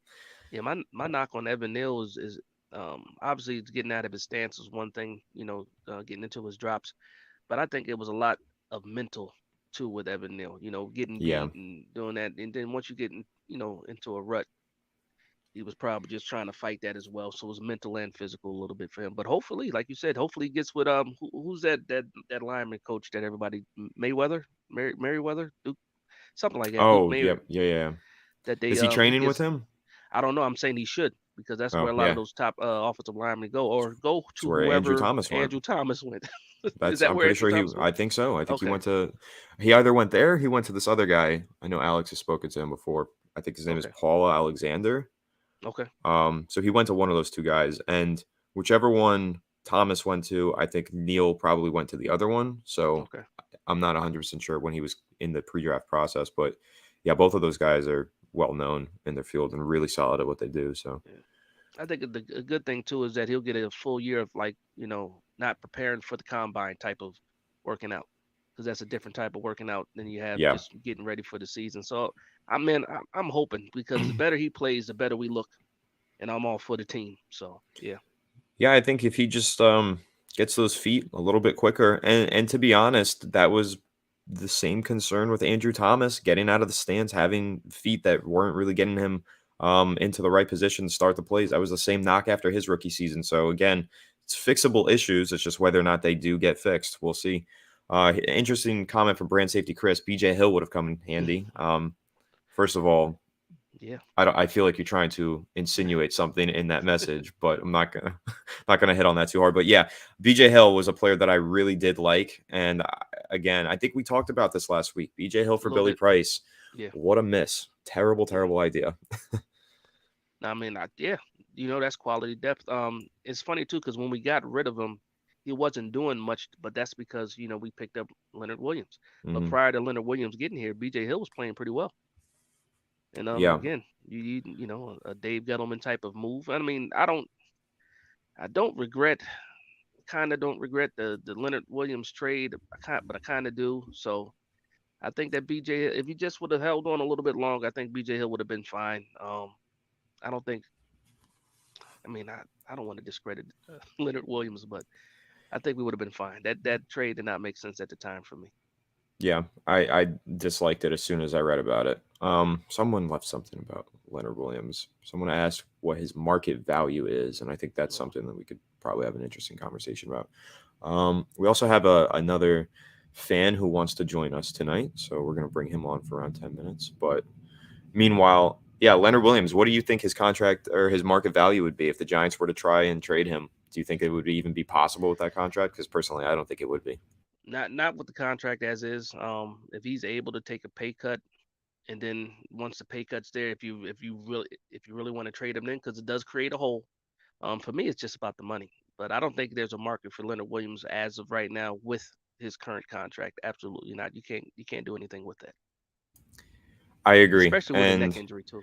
Yeah, my knock on Evan Neal is obviously getting out of his stance was one thing, getting into his drops, but I think it was a lot of mental too with Evan Neal, getting yeah, beat and doing that, and then once you get into a rut, he was probably just trying to fight that as well. So it was mental and physical a little bit for him. But hopefully, like you said, hopefully he gets with who's that lineman coach that everybody Mayweather, Merriweather, Duke, something like that. Duke Oh, May yep, yeah, yeah. that they Is he he training with gets. him? I don't know. I'm saying he should because that's where Oh, a lot of yeah. those top offensive linemen go, or go That's to where Andrew whoever Thomas went. Andrew Thomas went. Is That's that I'm where pretty Andrew sure he. Thomas went? I think so. I think Okay, he either went there. He went to this other guy. I know Alex has spoken to him before. I think his name is okay, Paula Alexander. okay, So he went to one of those two guys, and whichever one Thomas went to, I think Neil probably went to the other one. So okay. I'm not 100% sure when he was in the pre-draft process, but yeah, both of those guys are well known in their field and really solid at what they do. So Yeah. I think a good thing too is that he'll get a full year of like not preparing for the combine type of working out because that's a different type of working out than you have yeah. just getting ready for the season. So I'm hoping because the better he plays, the better we look, and I'm all for the team. So yeah, Yeah, I think if he just gets those feet a little bit quicker, and to be honest, that was the same concern with Andrew Thomas getting out of the stands, having feet that weren't really getting him into the right position to start the plays. That was the same knock after his rookie season. So again, it's fixable issues. It's just whether or not they do get fixed. We'll see. Interesting comment from brand safety Chris. BJ Hill would have come in handy. First of all, yeah, I feel like you're trying to insinuate something in that message, but I'm not gonna not gonna hit on that too hard. But yeah, BJ Hill was a player that I really did like, and again, I think we talked about this last week. BJ Hill a for little Billy bit. Price, Yeah, what a miss! Terrible, yeah. terrible idea. I mean, yeah, that's quality depth. It's funny too because when we got rid of him, he wasn't doing much, but that's because we picked up Leonard Williams. But Hmm. prior to Leonard Williams getting here, B.J. Hill was playing pretty well. And Yeah, again, a Dave Gettleman type of move. I mean, I don't regret, kind of don't regret the Leonard Williams trade, but I kind of do. So I think that B.J. if he just would have held on a little bit longer, I think B.J. Hill would have been fine. I don't think. I mean, I don't want to discredit Leonard Williams, but I think we would have been fine. That trade did not make sense at the time for me. yeah, I disliked it as soon as I read about it. Someone left something about Leonard Williams. Someone asked what his market value is, and I think that's Oh, something that we could probably have an interesting conversation about. We also have another fan who wants to join us tonight, so we're gonna bring him on for around 10 minutes. But meanwhile, yeah, Leonard Williams, what do you think his contract or his market value would be if the Giants were to try and trade him? Do you think it would even be possible with that contract? Because personally, I don't think it would be. not with the contract as is. If he's able to take a pay cut, and then once the pay cut's there, if you really want to trade him, then because it does create a hole. For me, it's just about the money. But I don't think there's a market for Leonard Williams as of right now with his current contract. Absolutely not. You can't do anything with that, I agree, especially with a neck and injury too.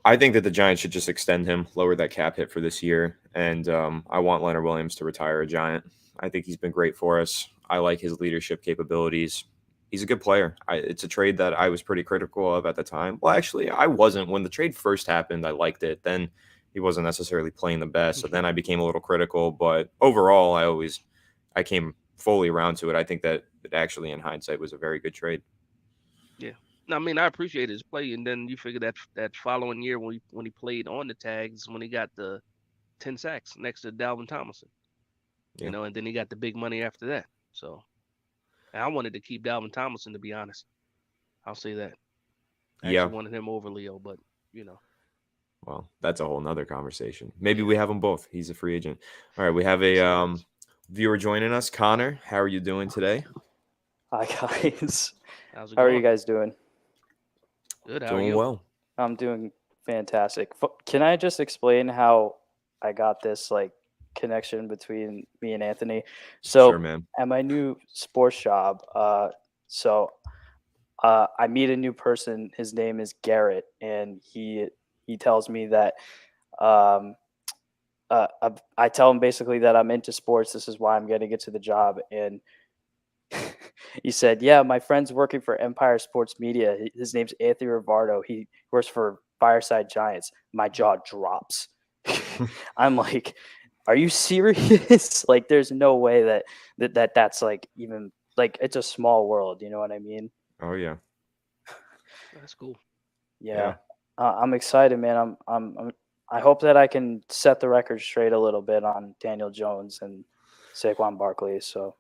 I think that the Giants should just extend him, lower that cap hit for this year, and I want Leonard Williams to retire a Giant. I think he's been great for us. I like his leadership capabilities. He's a good player. It's a trade that I was pretty critical of at the time. Well, actually, I wasn't when the trade first happened. I liked it. Then he wasn't necessarily playing the best, so then I became a little critical. But overall, I came fully around to it. I think that it actually, in hindsight, was a very good trade. Yeah. No, I mean, I appreciate his play, and then you figure that following year when he played on the tags, when he got the 10 sacks next to Dalvin Tomlinson, Yeah, and then he got the big money after that. So and I wanted to keep Dalvin Tomlinson, to be honest. I'll say that. I yeah. actually wanted him over Leo, but you know, Well, that's a whole nother conversation. Maybe yeah. we have them both. He's a free agent. All right, we have Yes, a he is. viewer joining us. Connor, how are you doing today? Hi guys. How's it How are you going? guys doing? Good. How are Doing you? well. I'm doing fantastic. Can I just explain how I got this connection between me and Anthony? Sure, So man. at my new sports job, so I meet a new person. His name is Garrett, and he tells me that um, I tell him basically that I'm into sports. This is why I'm getting into the job, and he said, "Yeah, my friend's working for Empire Sports Media. His name's Anthony Rivardo. He works for Fireside Giants." My jaw drops. I'm like, "Are you serious?" Like, there's no way that's like even like it's a small world. You know what I mean? Oh yeah, That's cool. Yeah. yeah. I'm excited, man. I hope that I can set the record straight a little bit on Daniel Jones and Saquon Barkley. So,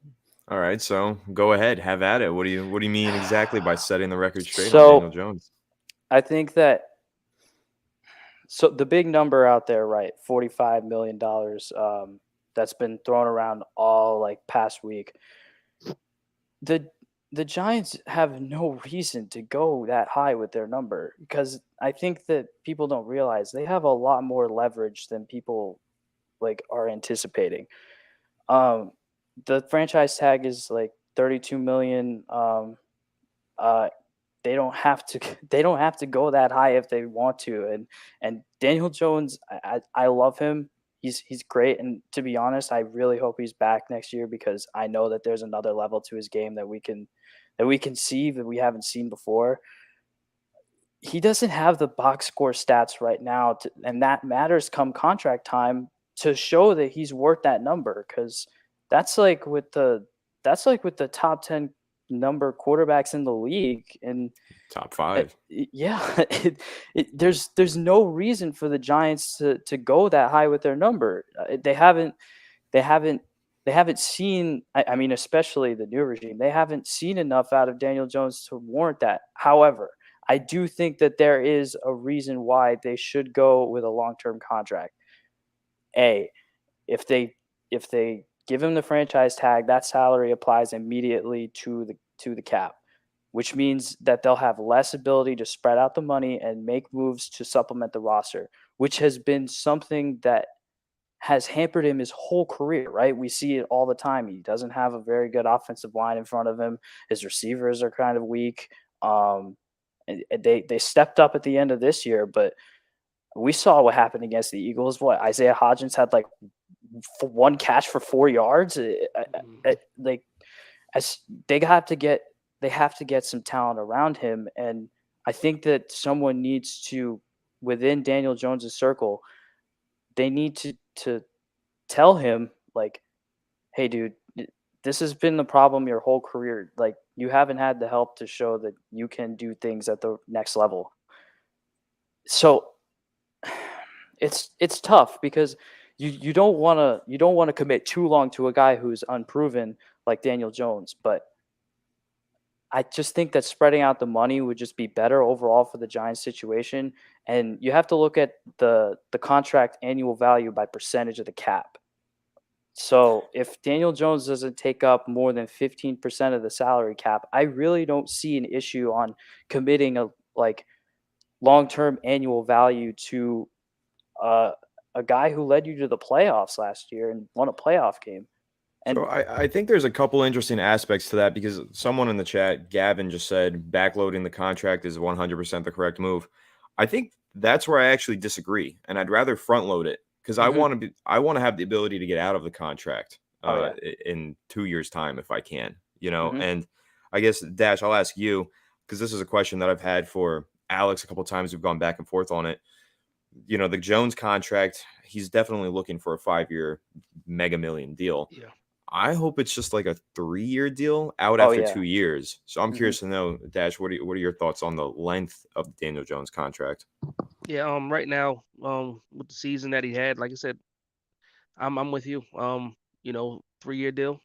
All right, so go ahead, have at it. What do you mean exactly by setting the record straight on Daniel so Jones? I think that the big number out there, right? $45 million. That's been thrown around all like past week. The the Giants have no reason to go that high with their number because I think that people don't realize they have a lot more leverage than people like are anticipating. Um, the franchise tag is like 32 million. Uh, they don't have to. They don't have to go that high if they want to. And Daniel Jones, I love him. He's great. And to be honest, I really hope he's back next year because I know that there's another level to his game that we can see that we haven't seen before. He doesn't have the box score stats right now, and that matters come contract time to show that he's worth that number. Because that's like with the top 10 number quarterbacks in the league, and Top 5. yeah, there's no reason for the Giants to go that high with their number. They haven't they haven't seen. I mean, especially the new regime, they haven't seen enough out of Daniel Jones to warrant that. However, I do think that there is a reason why they should go with a long-term contract. A, if they give him the franchise tag, that salary applies immediately to the cap, which means that they'll have less ability to spread out the money and make moves to supplement the roster, which has been something that has hampered him his whole career, right? We see it all the time. He doesn't have a very good offensive line in front of him. His receivers are kind of weak. And they stepped up at the end of this year, but we saw what happened against the Eagles. What Isaiah Hodgins had like one catch for 4 yards. Like as they have to get some talent around him, and I think that someone needs to within Daniel Jones's circle. They need to tell him like, hey, dude, this has been the problem your whole career. Like you haven't had the help to show that you can do things at the next level. So it's tough because you don't want to commit too long to a guy who's unproven like Daniel Jones, but I just think that spreading out the money would just be better overall for the Giants situation. And you have to look at the contract annual value by percentage of the cap. So if Daniel Jones doesn't take up more than 15% of the salary cap, I really don't see an issue on committing a like long-term annual value to uh, a guy who led you to the playoffs last year and won a playoff game. So And I think there's a couple interesting aspects to that because someone in the chat, Gavin, just said backloading the contract is 100% the correct move. I think that's where I actually disagree, and I'd rather front load it because Mhm. I want to have the ability to get out of the contract Oh yeah. in 2 years' time if I can, you know. Mhm. And I guess Dash, I'll ask you because this is a question that I've had for Alex a couple times. We've gone back and forth on it. You know, the Jones contract, he's definitely looking for a 5-year mega million deal. Yeah. I hope it's just like a 3-year deal out Oh after yeah. 2 years. So I'm Mhm. curious to know, Dash, what are your thoughts on the length of Daniel Jones contract? Yeah. Right now, with the season that he had, like I said, I'm with you. 3-year deal.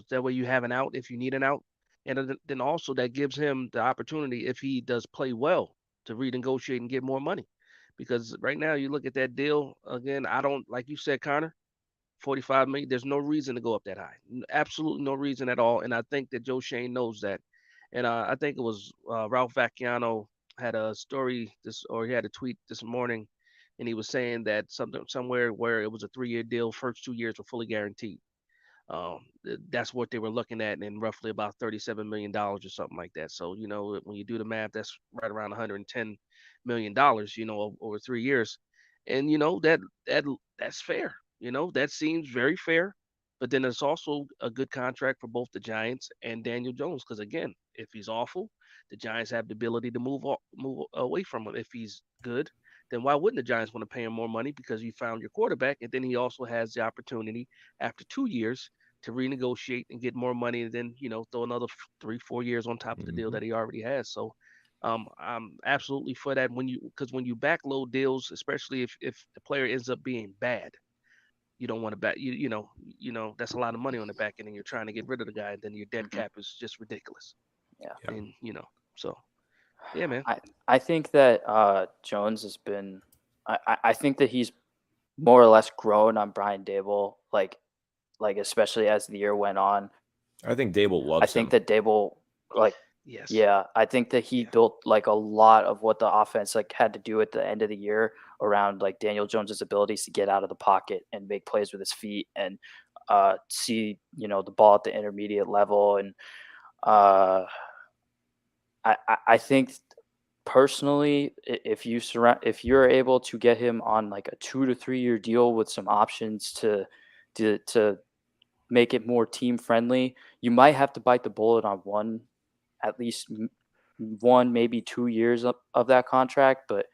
That way you have an out if you need an out, and then also that gives him the opportunity if he does play well to renegotiate and get more money. Because right now you look at that deal again. I don't like you said, Connor. 45 million. There's no reason to go up that high. Absolutely no reason at all. And I think that Joe Shane knows that. And I think it was Ralph Vacchiano had a story or he had a tweet this morning, and he was saying that something somewhere where it was a 3-year deal, first 2 years were fully guaranteed. That's what they were looking at, and roughly about $37 million or something like that. So when you do the math, that's right around $110 million. Over 3 years, and that's fair. That seems very fair. But then it's also a good contract for both the Giants and Daniel Jones, because again, if he's awful, the Giants have the ability to move away from him. If he's good, then why wouldn't the Giants want to pay him more money because you found your quarterback, and then he also has the opportunity after 2 years to renegotiate and get more money, and then throw another 3-4 years on top of the deal Mhm. that he already has. So I'm absolutely for that because when you backload deals, especially if the player ends up being bad, you don't want to back you know that's a lot of money on the back end, and you're trying to get rid of the guy, and then your dead Mhm. cap is just ridiculous. Yeah. Yeah. And so yeah, man. I think that Jones has been. I think that he's more or less grown on Brian Dable, like especially as the year went on. I think Dable I loves think him. that Dable, like, Yes. yeah, I think that he Yeah. built like a lot of what the offense like had to do at the end of the year around like Daniel Jones's abilities to get out of the pocket and make plays with his feet and see the ball at the intermediate level. And uh, I think personally, if you're able to get him on like a 2 to 3 year deal with some options to make it more team friendly, you might have to bite the bullet on at least 1, maybe 2 years of that contract. But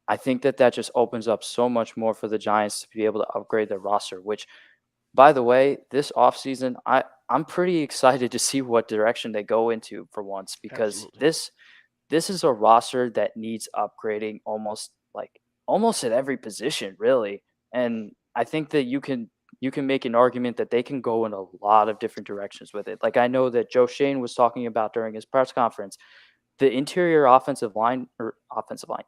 I think that just opens up so much more for the Giants to be able to upgrade their roster. Which, by the way, this offseason, I'm pretty excited to see what direction they go into for once, because Absolutely. this is a roster that needs upgrading almost at every position, really. And I think that you can make an argument that they can go in a lot of different directions with it. Like, I know that Joe Shane was talking about during his press conference, the interior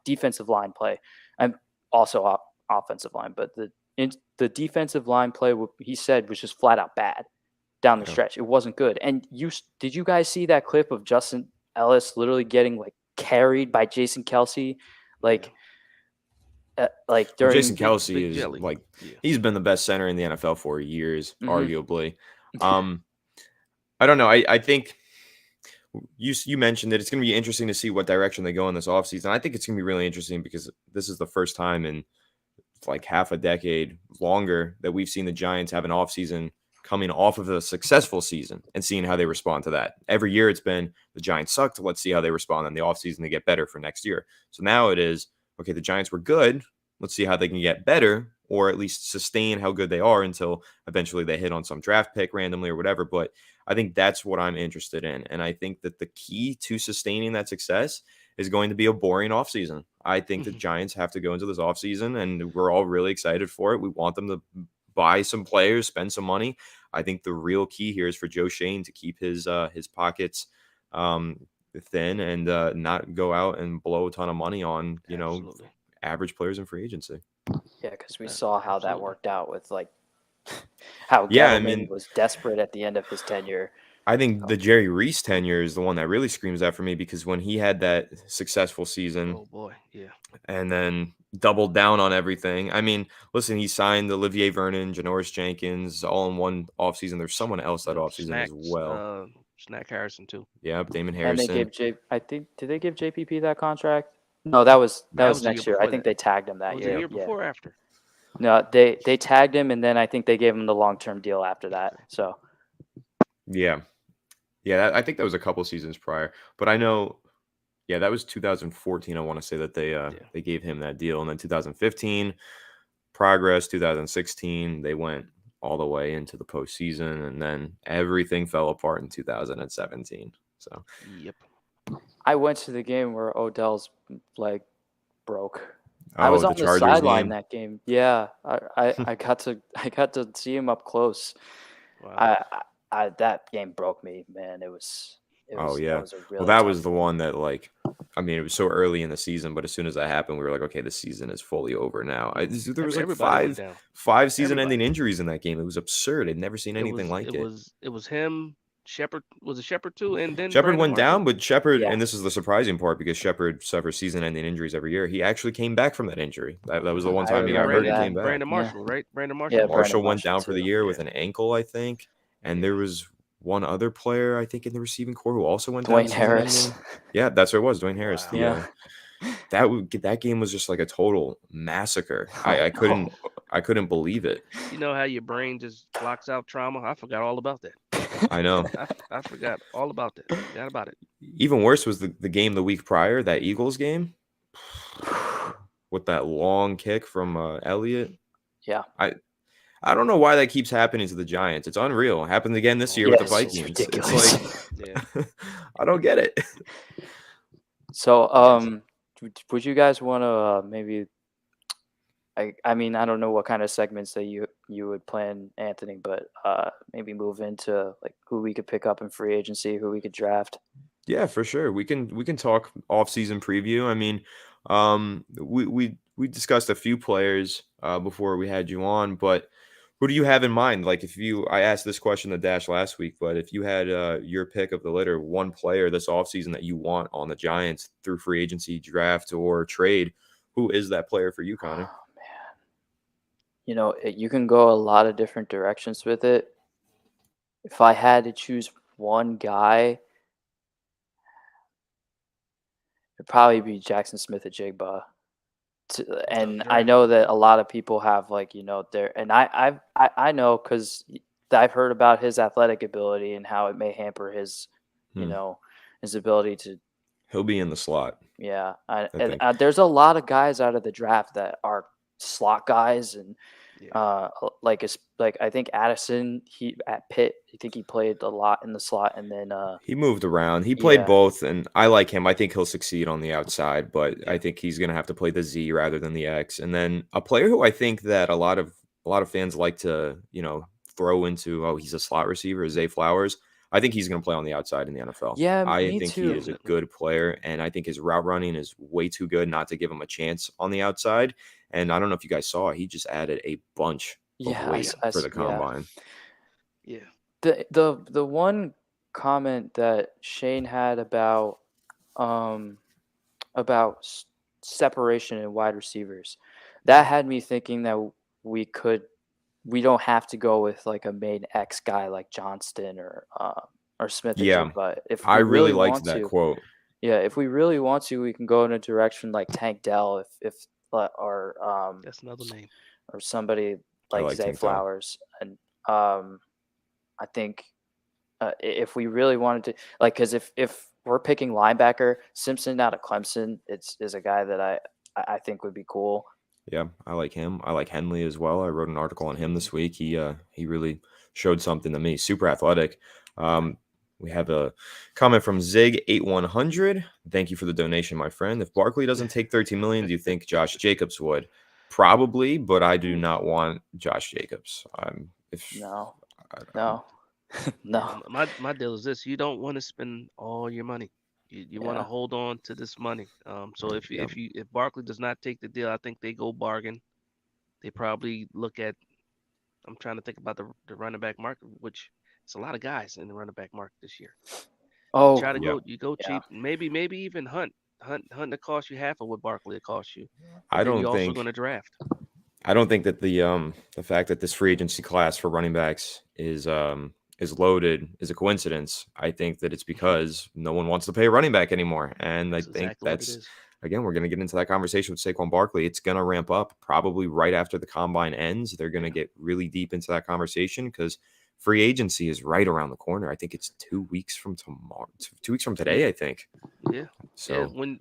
defensive line play, and also offensive line, but the defensive line play, he said, was just flat out bad down the Yeah. stretch. It wasn't good. And did you guys see that clip of Justin Ellis literally getting like carried by Jason Kelsey, like Well, during? Jason Kelsey Big is jelly. like Yeah. he's been the best center in the NFL for years, Mhm. arguably. Um, I don't know. I think you mentioned it. It's going to be interesting to see what direction they go in this offseason. I think it's going to be really interesting because this is the first time in like half a decade longer that we've seen the Giants have an offseason coming off of a successful season and seeing how they respond to that. Every year it's been the Giants sucked. Let's see how they respond in the offseason to get better for next year. So now it is, okay, the Giants were good. Let's see how they can get better or at least sustain how good they are until eventually they hit on some draft pick randomly or whatever. But I think that's what I'm interested in. And I think that the key to sustaining that success is going to be a boring offseason. I think the Giants have to go into this offseason, and we're all really excited for it. We want them to buy some players, spend some money. I think the real key here is for Joe Shane to keep his pockets thin and not go out and blow a ton of money on Absolutely. average players in free agency. Yeah, because we saw how that Absolutely. worked out with like how Yeah, I Gettleman mean, was desperate at the end of his tenure. I think the Jerry Reese tenure is the one that really screams out for me because when he had that successful season Oh boy. Yeah. and then doubled down on everything. I mean, listen, he signed Olivier Vernon, Janoris Jenkins all in one offseason. There's someone else that offseason as Snacks. well. Snack Harrison too. Yeah, Damon And they Harrison. gave did they give JPP that contract? No, that was That was the next year year. I before think that. they tagged him that Was year. the year Yeah. before or after? No, they tagged him, and then I think they gave him the long-term deal after that. Okay. So Yeah. Yeah, I think that was a couple seasons prior. But I know, yeah, that was 2014. I want to say that they gave him that deal. And then 2015, progress, 2016, they went all the way into the postseason. And then everything fell apart in 2017. So, Yep. I went to the game where Odell's leg broke. I was oh, on the the Chargers sideline game. that game. Yeah, I got to see him up close. Wow. That game broke me, man. Oh, That yeah. was a Well, really that tough was the game. one that, like, I mean, it was so early in the season, but as soon as that happened, we were like, okay, the season is fully over now. There was like Everybody went down. five season-ending Everybody. injuries in that game. It was absurd. I'd never seen It anything was like it it. was it was him, Shepard. Was it Shepard too? And then Shepard Brandon went Marshall. down, but Shepard, Yeah. and this is the surprising part because Shepard suffers season-ending injuries every year. He actually came back from that injury. That was the one I time he got hurt. remember He that. came back. Brandon Yeah. Marshall, right? Brandon Marshall Yeah, went down. Brandon Marshall went Marshall down for the too. year Yeah. with an ankle, I think, and there Yeah. was one other player, I think, in the receiving core who also went down Dwayne Harris. season-ending. Yeah, that's what it was, Dwayne Harris. Wow. Yeah. That game was just like a total massacre. I I know. couldn't believe it. You know how your brain just blocks out trauma? I forgot all about that. I know. I forgot all about that. Forgot about it. Even worse was the game the week prior, that Eagles game, with that long kick from Elliott. Yeah. I don't know why that keeps happening to the Giants. It's unreal. It happened again this year Oh, with the Yes, it's Vikings. ridiculous. Yeah. I don't get it. So, Yes. would you guys want to maybe? I mean, I don't know what kind of segments that you would plan, Anthony, but maybe move into like who we could pick up in free agency, who we could draft. Yeah, for sure. We can talk off-season preview. I mean, we discussed a few players before we had you on, but who do you have in mind? Like, if you, I asked this question to Dash last week, but if you had your pick of the litter, one player this offseason that you want on the Giants through free agency, draft, or trade, who is that player for you, Connor? Oh man, you can go a lot of different directions with it. If I had to choose one guy, it'd probably be Jackson Smith at Jigba. Tough And I draft. know that a lot of people have like their and I know because I've heard about his athletic ability and how it may hamper his you Hmm. know his ability to He'll be in the slot, yeah I and think. there's a lot of guys out of the draft that are slot guys and Yeah. like I think Addison he at Pitt I think he played a lot in the slot and then He moved around. He played yeah both, and I like him. I think he'll succeed on the outside, but Yeah. I think he's going to have to play the Z rather than the X. And then a player who I think that a lot of fans like to, throw into, oh, he's a slot receiver, Zay Flowers. I think he's going to play on the outside in the NFL. yeah I me think he too is a Definitely. good player, and I think his route running is way too good not to give him a chance on the outside. And I don't know if you guys saw, he just added a bunch of yeah weight for the yeah combine. Yeah. the one comment that Shane had um about separation in wide receivers that Mhm. had me thinking that we could we don't have to go with like a main X guy like Johnston or Smith or Yeah, Jigba. If I we really really liked want that to, quote. yeah, if we really want to, we can go in a direction like Tank Dell That's another name. or somebody I like like Zay Tank Dell. Flowers and I think if we really wanted to, like, because if we're picking linebacker, Simpson out of Clemson, is a guy that I think would be cool. Yeah, I like him. I like Henley as well. I wrote an article on him this week. He really showed something to me. Super athletic. Yeah. Um, we have a comment from Zig8100. Thank you for the donation, my friend. If Barkley doesn't take 13 million, do you think Josh Jacobs would? Probably, but I do Ooh. not want Josh Jacobs. If No, I, no, Yeah. no. My deal is this: you don't want to spend all your money. You want to Yeah, hold on to this money. So if yeah, if Barkley does not take the deal, I think they go bargain. They probably look at. I'm trying to think about the running back market, which it's a lot of guys in the running back market this year. You oh try to yeah. go, you go yeah, cheap, maybe even Hunt to cost you half of what Barkley will cost you, but I then don't you're also going think to draft. I don't think that the fact that this free agency class for running backs is loaded is a coincidence. I think that it's because no one wants to pay a running back anymore. And I That's think exactly what it that's is. again, we're gonna get into that conversation with Saquon Barkley. It's gonna ramp up probably right after the combine ends. They're gonna Yeah, get really deep into that conversation because free agency is right around the corner. I think it's 2 weeks from tomorrow, 2 weeks from yeah, today, I think. yeah, yeah. So When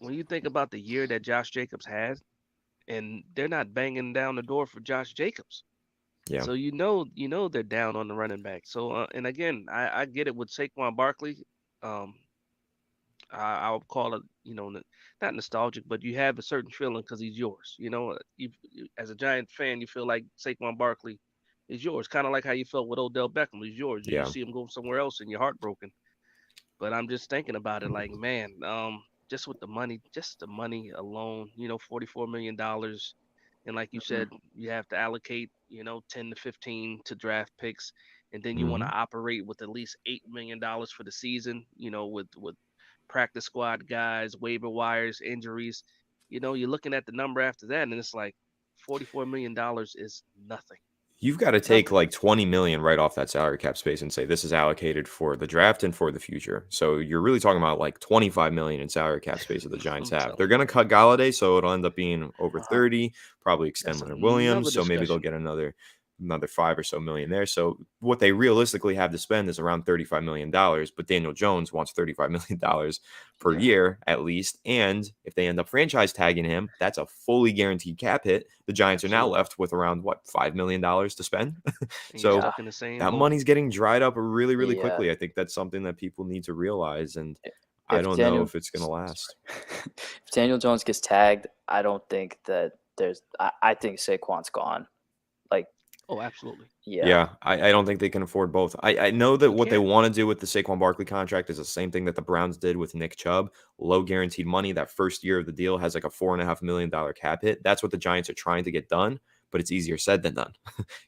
you think about the year that Josh Jacobs had, and they're not banging down the door for Josh Jacobs. yeah. So you know they're down on the running back. So and again, I get it with Saquon Barkley. Um, I'll call it not nostalgic, but you have a certain feeling because he's yours. As a Giant fan, you feel like Saquon Barkley is yours, kind of like how you felt with Odell Beckham. He's yours. You Yeah. see him go somewhere else, and you're heartbroken. But I'm just thinking about it, like man, just with just the money alone, $44 million. And like you mhm, said, you have to allocate, 10 to 15 to draft picks, and then you want Hmm. to operate with at least $8 million for the season. With practice squad guys, waiver wires, injuries. You're looking at the number after that, and it's like $44 million is nothing, You've got to take nothing. like 20 million right off that salary cap space and say this is allocated for the draft and for the future. So you're really talking about like 25 million in salary cap space that the Giants I'm have. They're telling you, going to cut Galladay, so it'll end up being over uh-huh, 30, probably extend that's Leonard another Williams, so maybe they'll discussion. get another 5 or so million there. So what they realistically have to spend is around $35 million, but Daniel Jones wants $35 million per Yeah, year at least. And if they end up franchise tagging him, that's a fully guaranteed cap hit. The Giants are now absolutely. left with around what, $5 million to spend. And you're So yeah, stuck in the same that boat. money's getting dried up really, really yeah. quickly. I think that's something that people need to realize. And I don't know Daniel, if it's going to last. if Daniel Jones gets tagged, I don't think that there's. I think Saquon's gone. Like, Oh, absolutely. Yeah, I don't think they can afford both. I know that You what they can't. want to do with the Saquon Barkley contract is the same thing that the Browns did with Nick Chubb. Low guaranteed money. That first year of the deal has like a $4.5 million cap hit. That's what the Giants are trying to get done, but it's easier said than done.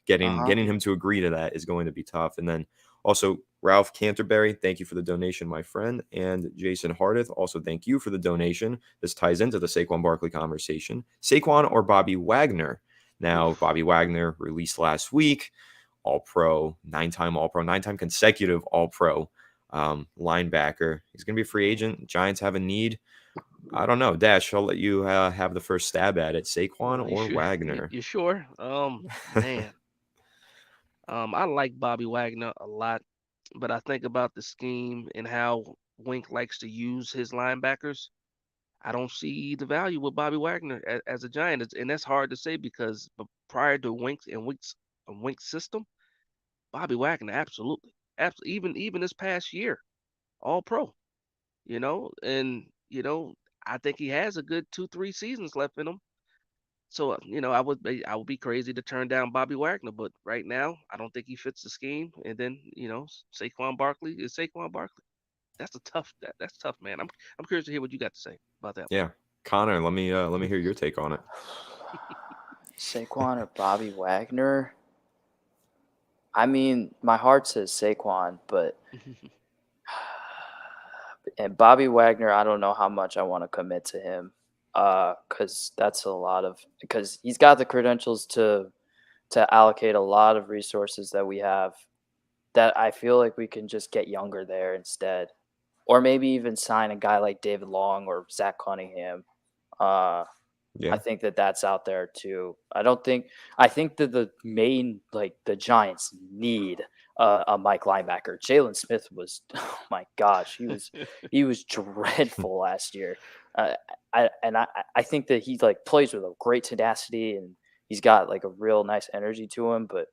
Getting him to agree to that is going to be tough. And then also Ralph Canterbury, thank you for the donation, my friend. And Jason Hardeth, also thank you for the donation. This ties into the Saquon Barkley conversation. Saquon or Bobby Wagner? Now, Oof. Bobby Wagner released last week. All-Pro, 9-time consecutive All-Pro linebacker. He's going to be a free agent. Giants have a need. I don't know. Dash, I'll let you have the first stab at it. Saquon You or sure? Wagner? You sure? Man. I like Bobby Wagner a lot, but I think about the scheme and how Wink likes to use his linebackers. I don't see the value with Bobby Wagner as a Giant, and that's hard to say because prior to Wink's system, Bobby Wagner absolutely, absolutely, even this past year, All Pro, and I think he has a good 2-3 seasons left in him. So I would be crazy to turn down Bobby Wagner, but right now I don't think he fits the scheme. And then Saquon Barkley is Saquon Barkley. That's tough, man. I'm curious to hear what you got to say about that one. Yeah. Connor, let me hear your take on it. Saquon or Bobby Wagner? I mean, my heart says Saquon, but and Bobby Wagner, I don't know how much I want to commit to him, because that's a lot of because he's got the credentials to allocate a lot of resources that we have. That I feel like we can just get younger there instead, or maybe even sign a guy like David Long or Zach Cunningham. Uh, I Yeah. think that that's out there too. I think that the main, like, the Giants need a Mike linebacker. Jalen Smith was, oh my gosh, he was dreadful last year. Uh, I think that he, like, plays with a great tenacity, and he's got, like, a real nice energy to him, but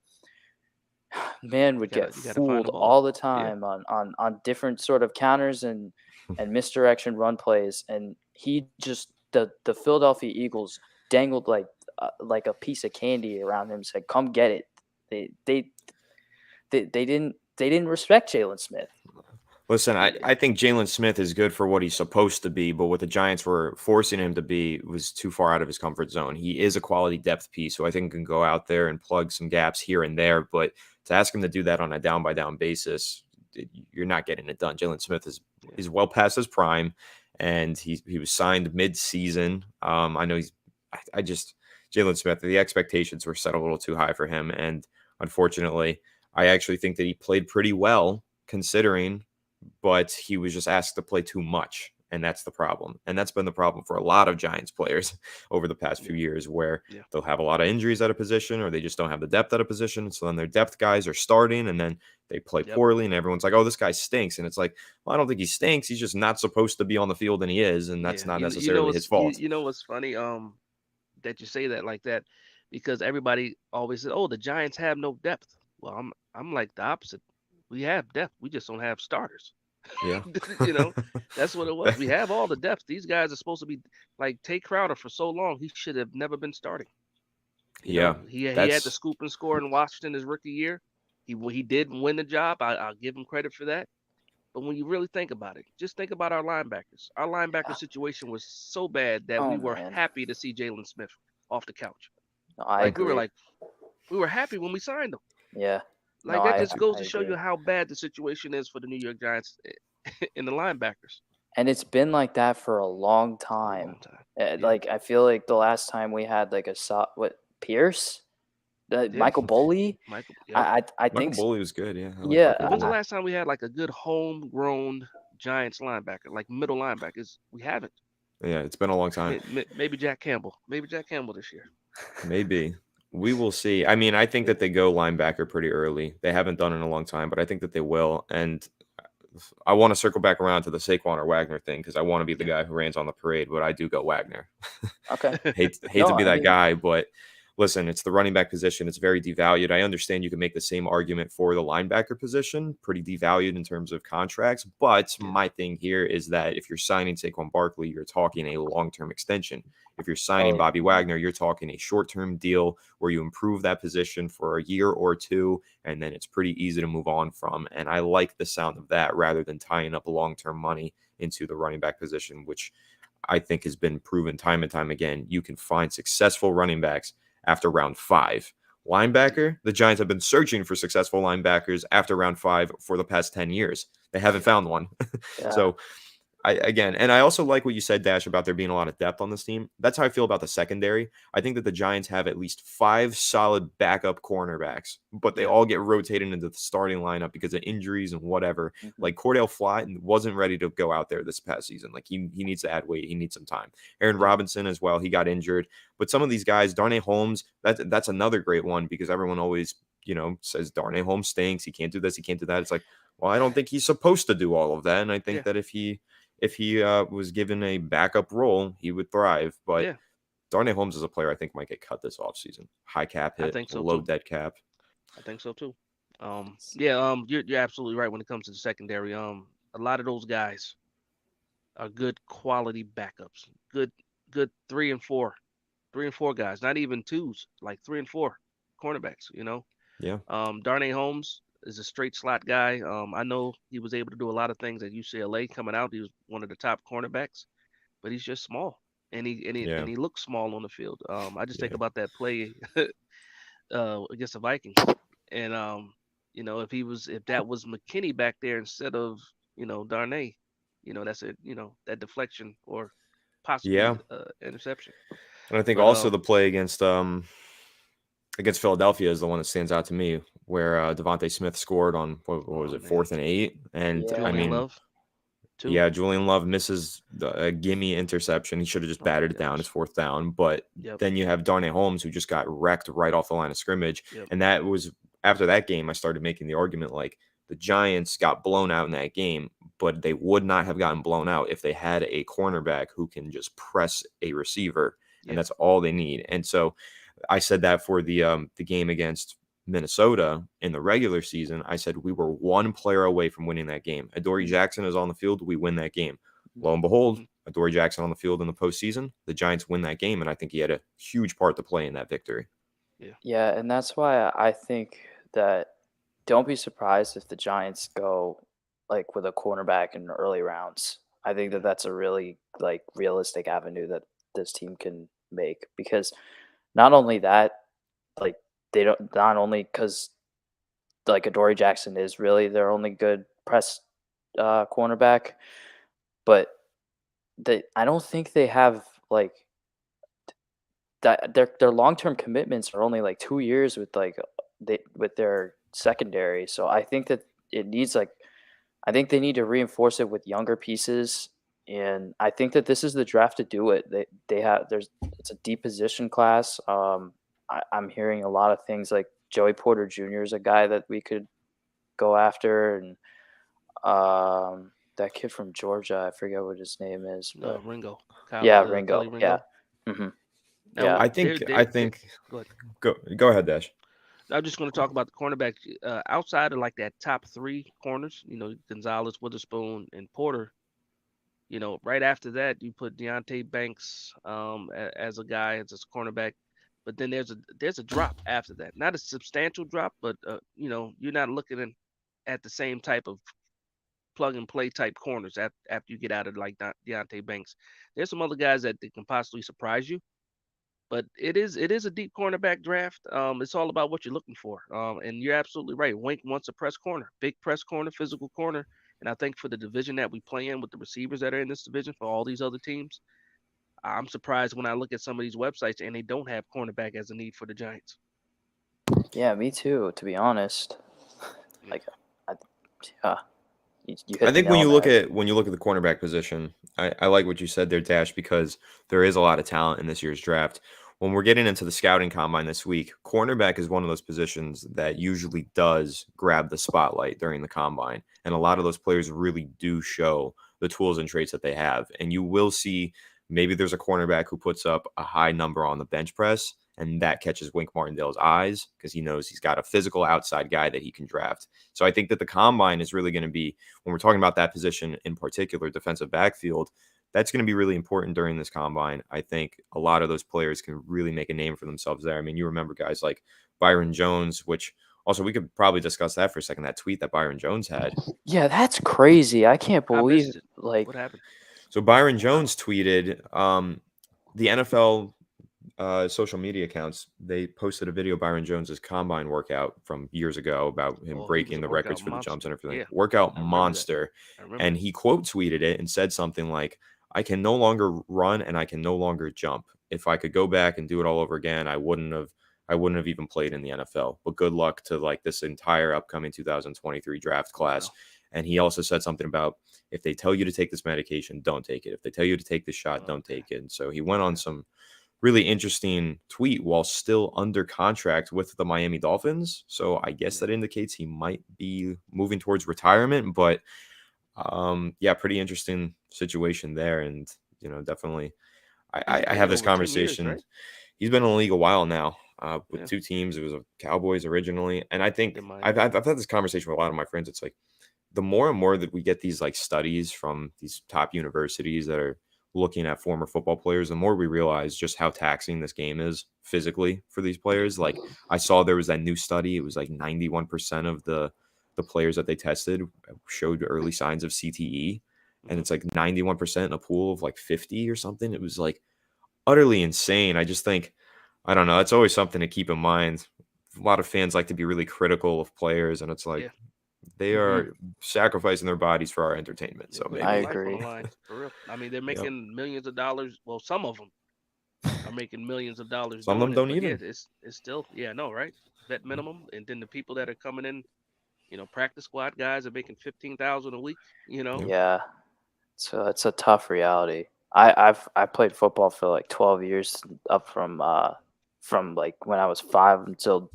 man You would gotta get you gotta find fooled the ball. all the Yeah. time on different sort of counters and misdirection run plays, and he just the Philadelphia Eagles dangled like a piece of candy around him, said, "Come get it." They they they didn't respect Jalen Smith. Listen, I think Jalen Smith is good for what he's supposed to be, but what the Giants were forcing him to be was too far out of his comfort zone. He is a quality depth piece, so I think can go out there and plug some gaps here and there. But to ask him to do that on a down by down basis, you're not getting it done. Jalen Smith is well past his prime, and he was signed mid season. I know I just Jalen Smith. The expectations were set a little too high for him, and unfortunately, I actually think that he played pretty well considering, but he was just asked to play too much. And that's the problem. And that's been the problem for a lot of Giants players over the past few years, where Yeah. they'll have a lot of injuries at a position or they just don't have the depth at a position. So then their depth guys are starting and then they play Yep. poorly and everyone's like, oh, this guy stinks. And it's like, well, I don't think he stinks. He's just not supposed to be on the field and he is. And that's Yeah. not You know necessarily his what's you, fault. you know what's funny? That you say that like that because everybody always said, "Oh, the Giants have no depth." Well, I'm like the opposite. We have depth. We just don't have starters. Yeah. you know, that's what it was. We have all the depth. These guys are supposed to be like Tay Crowder for so long. He should have never been starting. Yeah. He had the That's, scoop and score in Washington his rookie year. He did win the job. I'll give him credit for that. But when you really think about it, just think about our linebackers. Our linebacker Yeah. situation was so bad that Oh we were man, happy to see Jalen Smith off the couch. no, I Like agree. we were happy when we signed him. Yeah, no, Like that just goes I to show you agree. how bad the situation is for the New York Giants in the linebackers. And it's been like that for a long For a time. long time. Yeah. Like, I feel like the last time we had like Pierce, Yeah. Michael Boley. Michael. Yep. I Michael think Boley was good. Yeah. I like yeah. Michael When's the Boley. last time we had like a good homegrown Giants linebacker, like middle linebackers? We haven't. Yeah. It's been a long time. Maybe Jack Campbell. Maybe Jack Campbell this year. Maybe. We will see. I mean, I think that they go linebacker pretty early. They haven't done it in a long time, but I think that they will. And I want to circle back around to the Saquon or Wagner thing because I want to be the Yeah. guy who rains on the parade, but I do go Wagner. Okay. Hate No, to be I that mean, guy, but listen, it's the running back position. It's very devalued. I understand you can make the same argument for the linebacker position, pretty devalued in terms of contracts. But Yeah. my thing here is that if you're signing Saquon Barkley, you're talking a long-term extension. If you're signing Oh, Bobby Wagner, you're talking a short-term deal where you improve that position for a year or two, and then it's pretty easy to move on from. And I like the sound of that rather than tying up long-term money into the running back position, which I think has been proven time and time again. You can find successful running backs after round 5. Linebacker, the Giants have been searching for successful linebackers after round 5 for the past 10 years. They haven't found one. yeah. So I also like what you said, Dash, about there being a lot of depth on this team. That's how I feel about the secondary. I think that the Giants have at least 5 solid backup cornerbacks, but they Yeah. all get rotated into the starting lineup because of injuries and whatever. Mhm. Like Cordell Flott wasn't ready to go out there this past season. Like he needs to add weight. He needs some time. Aaron Robinson as well. He got injured. But some of these guys, Darnay Holmes, that's another great one because everyone always, says Darnay Holmes stinks. He can't do this. He can't do that. It's like, well, I don't think he's supposed to do all of that. And I think Yeah. that if he was given a backup role, he would thrive. But Yeah. Darnay Holmes is a player I think might get cut this offseason. High cap I hit, think so low too. dead cap. I think so too. You're absolutely right when it comes to the secondary. A lot of those guys are good quality backups. Good 3 and 4 guys, not even twos, like 3 and 4 cornerbacks. Yeah. Darnay Holmes is a straight slot guy. I know he was able to do a lot of things at UCLA coming out. He was one of the top cornerbacks, but he's just small, and Yeah. he looks small on the field. I just think Yeah. about that play against the Vikings, and if that was McKinney back there instead of Darnay, that's that deflection or possibly Yeah. interception. And I think But also the play against Philadelphia is the one that stands out to me, where Devontae Smith scored on what was oh it, man, 4th and 8, and Yeah. I Julian mean, Love too. yeah, Julian Love misses a gimme interception. He should have just Oh my batted it down. It's gosh. 4th down, but Yep. then you have Darnay Holmes who just got wrecked right off the line of scrimmage, Yep. and that was after that game. I started making the argument like the Giants got blown out in that game, but they would not have gotten blown out if they had a cornerback who can just press a receiver, and Yeah. that's all they need. And so I said that for the game against Minnesota in the regular season. I said we were one player away from winning that game. Adoree Mhm. Jackson is on the field, we win that game. Mhm. Lo and behold, Mhm. Adoree Jackson on the field in the postseason, the Giants win that game, and I think he had a huge part to play in that victory. Yeah, and that's why I think that don't be surprised if the Giants go like with a cornerback in the early rounds. I think that that's a really like realistic avenue that this team can make because not only that, like they don't not only because like Adoree Jackson is really their only good press cornerback, but I don't think they have like that their long-term commitments are only like 2 years with like with their secondary. So I think that it needs like I think they need to reinforce it with younger pieces, and I think that this is the draft to do it. They have there's it's a deep position class. I'm hearing a lot of things like Joey Porter Jr. is a guy that we could go after, and that kid from Georgia, I forget what his name is, but Ringo, yeah, Kelly Ringo, yeah, Ringo. hmm Now yeah, I think they're go ahead. go ahead, Dash. I'm just going to talk about the cornerback outside of like that top 3 corners. Gonzalez, Witherspoon, and Porter. Right after that, you put Deontay Banks as a guy as a cornerback, but then there's a drop after that. Not a substantial drop, but you're not looking at the same type of plug and play type corners after you get out of like Deontay Banks. There's some other guys that can possibly surprise you, but it is a deep cornerback draft. It's all about what you're looking for. And you're absolutely right. Wink wants a press corner, big press corner, physical corner. And I think for the division that we play in with the receivers that are in this division for all these other teams, I'm surprised when I look at some of these websites and they don't have cornerback as a need for the Giants. yeah. Me too, to be honest. Yeah. Like, yeah, you hit I the think nail on the head. when you look at the cornerback position, I like what you said there, Dash, because there is a lot of talent in this year's draft. When we're getting into the scouting combine this week, cornerback is one of those positions that usually does grab the spotlight during the combine. And a lot of those players really do show the tools and traits that they have. And you will see maybe there's a cornerback who puts up a high number on the bench press and that catches Wink Martindale's eyes because he knows he's got a physical outside guy that he can draft. So I think that the combine is really going to be, when we're talking about that position in particular, defensive backfield, that's going to be really important during this combine. I think a lot of those players can really make a name for themselves there. I mean, you remember guys like Byron Jones, which also we could probably discuss that for a second, that tweet that Byron Jones had. Yeah, that's crazy. I can't I believe missed it. like What happened? So Byron Jones tweeted, the NFL social media accounts, they posted a video of Byron Jones's combine workout from years ago about him Oh, he was breaking a the workout records for the jumps and monster. everything. Yeah, Workout I remember that. monster. I remember. And he quote tweeted it and said something like, I can no longer run and I can no longer jump. If I could go back and do it all over again, I wouldn't have even played in the NFL. But good luck to like this entire upcoming 2023 draft class. Wow. And he also said something about, if they tell you to take this medication, don't take it. If they tell you to take this shot, don't Okay. take it. And so he went on some really interesting tweet while still under contract with the Miami Dolphins. So I guess that indicates he might be moving towards retirement, but yeah, pretty interesting situation there. And, definitely He's I been have there this over 10 years, conversation. right? He's been in the league a while now, with Yeah. two teams. It was a Cowboys originally. And I think In Miami. I've had this conversation with a lot of my friends. It's like, the more and more that we get these like studies from these top universities that are looking at former football players, the more we realize just how taxing this game is physically for these players. Like I saw there was that new study. It was like 91% of the players that they tested showed early signs of CTE. And it's like 91% in a pool of like 50 or something. It was like utterly insane. I just think, I don't know. It's always something to keep in mind. A lot of fans like to be really critical of players, and it's like, Yeah. they are sacrificing their bodies for our entertainment. They're So putting I their maybe, life on agree. the line for real. I mean, they're yep. making millions of dollars. Well, some of them are making millions of dollars Some of doing them don't it. But yeah, even. it's still, yeah, no, right? Vet minimum, and then the people that are coming in, practice squad guys are making 15,000 a week. Yeah. Yeah. So it's a tough reality. I played football for like 12 years, up from like when I was 5 until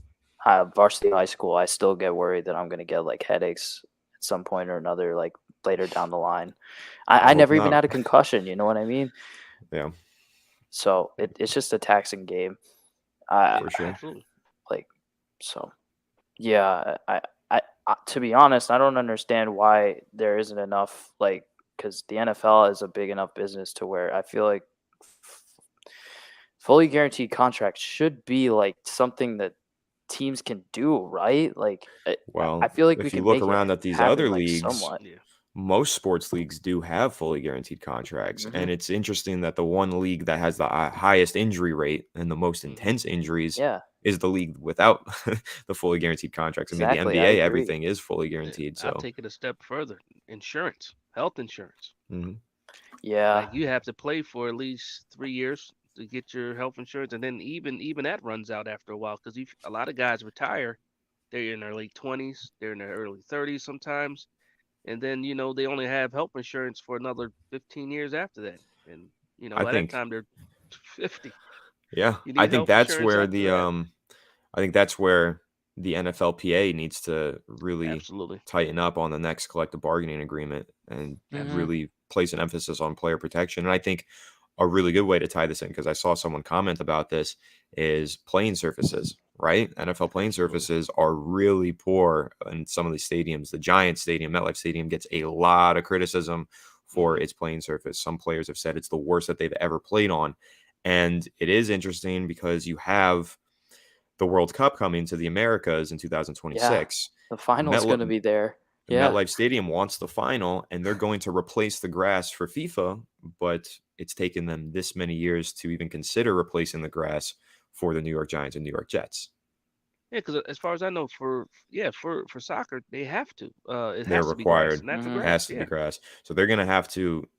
varsity high school. I still get worried that I'm gonna get like headaches at some point or another, like later down the line. I I hope never even not. had a concussion. You know what I mean? Yeah, So it's just a taxing game. I for sure. Absolutely. like so. Yeah, to be honest, I don't understand why there isn't enough, like, because the NFL is a big enough business to where I feel like fully guaranteed contracts should be like something that teams can do, right? Like, Well, I feel like we if you can look make it around at these happen other like leagues, somewhat. Yeah. most sports leagues do have fully guaranteed contracts. Mhm. And it's interesting that the one league that has the highest injury rate and the most Mhm. intense injuries Yeah, is the league without the fully guaranteed contracts. I mean, the exactly. I NBA, agree. everything is fully Yeah. guaranteed. I'll So, take it a step further. Insurance, health insurance. mhm. Yeah, Like you have to play for at least 3 years to get your health insurance, and then even that runs out after a while because a lot of guys retire. They're in their late 20s, they're in their early 30s sometimes, and then they only have health insurance for another 15 years after that, and I by that think, time they're 50. yeah, You I need think health that's insurance where after that. the NFLPA needs to really Absolutely. tighten up on the next collective bargaining agreement and Mhm. really place an emphasis on player protection. And I think a really good way to tie this in, because I saw someone comment about this, is playing surfaces, right? NFL playing Absolutely. surfaces are really poor in some of these stadiums. The Giants Stadium, MetLife Stadium, gets a lot of criticism for Mhm. its playing surface. Some players have said it's the worst that they've ever played on. And it is interesting because you have the World Cup coming to the Americas in Yeah, 2026. the final's gonna be there. Yeah, MetLife Stadium wants the final, and they're going to replace the grass for FIFA, but it's taken them this many years to even consider replacing the grass for the New York Giants and New York Jets. Yeah, because as far as I know, for soccer, they have to. It They're has to be grass, required. and not for Mhm. It has grass. to be Yeah. grass. So they're going to have to,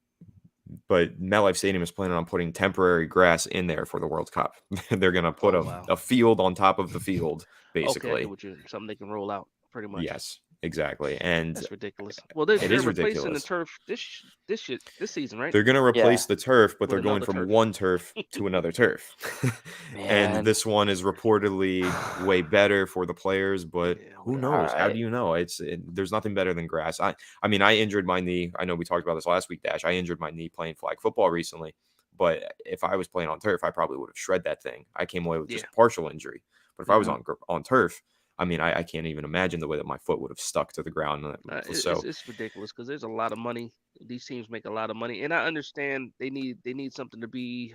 but MetLife Stadium is planning on putting temporary grass in there for the World Cup. They're going to put Oh a, wow. a field on top of the field, Okay, I get basically. what you. Something they can roll out, pretty much. Yes, exactly. And That's ridiculous. Well, they're it they're is replacing the ridiculous. turf this season, right? They're going to replace Yeah, the turf, but With they're going another from turf. one turf to another turf. And man. this one is reportedly way better for the players, but Yeah, who whatever. knows? How do Alright. you know? There's nothing better than grass. I mean, I injured my knee. I know we talked about this last week, Dash. I injured my knee playing flag football recently. But if I was playing on turf, I probably would have shred that thing. I came away with Yeah. just a partial injury. But if I was Mhm. on turf, I mean, I can't even imagine the way that my foot would have stuck to the ground. So It's ridiculous because there's a lot of money. These teams make a lot of money, and I understand they need something to be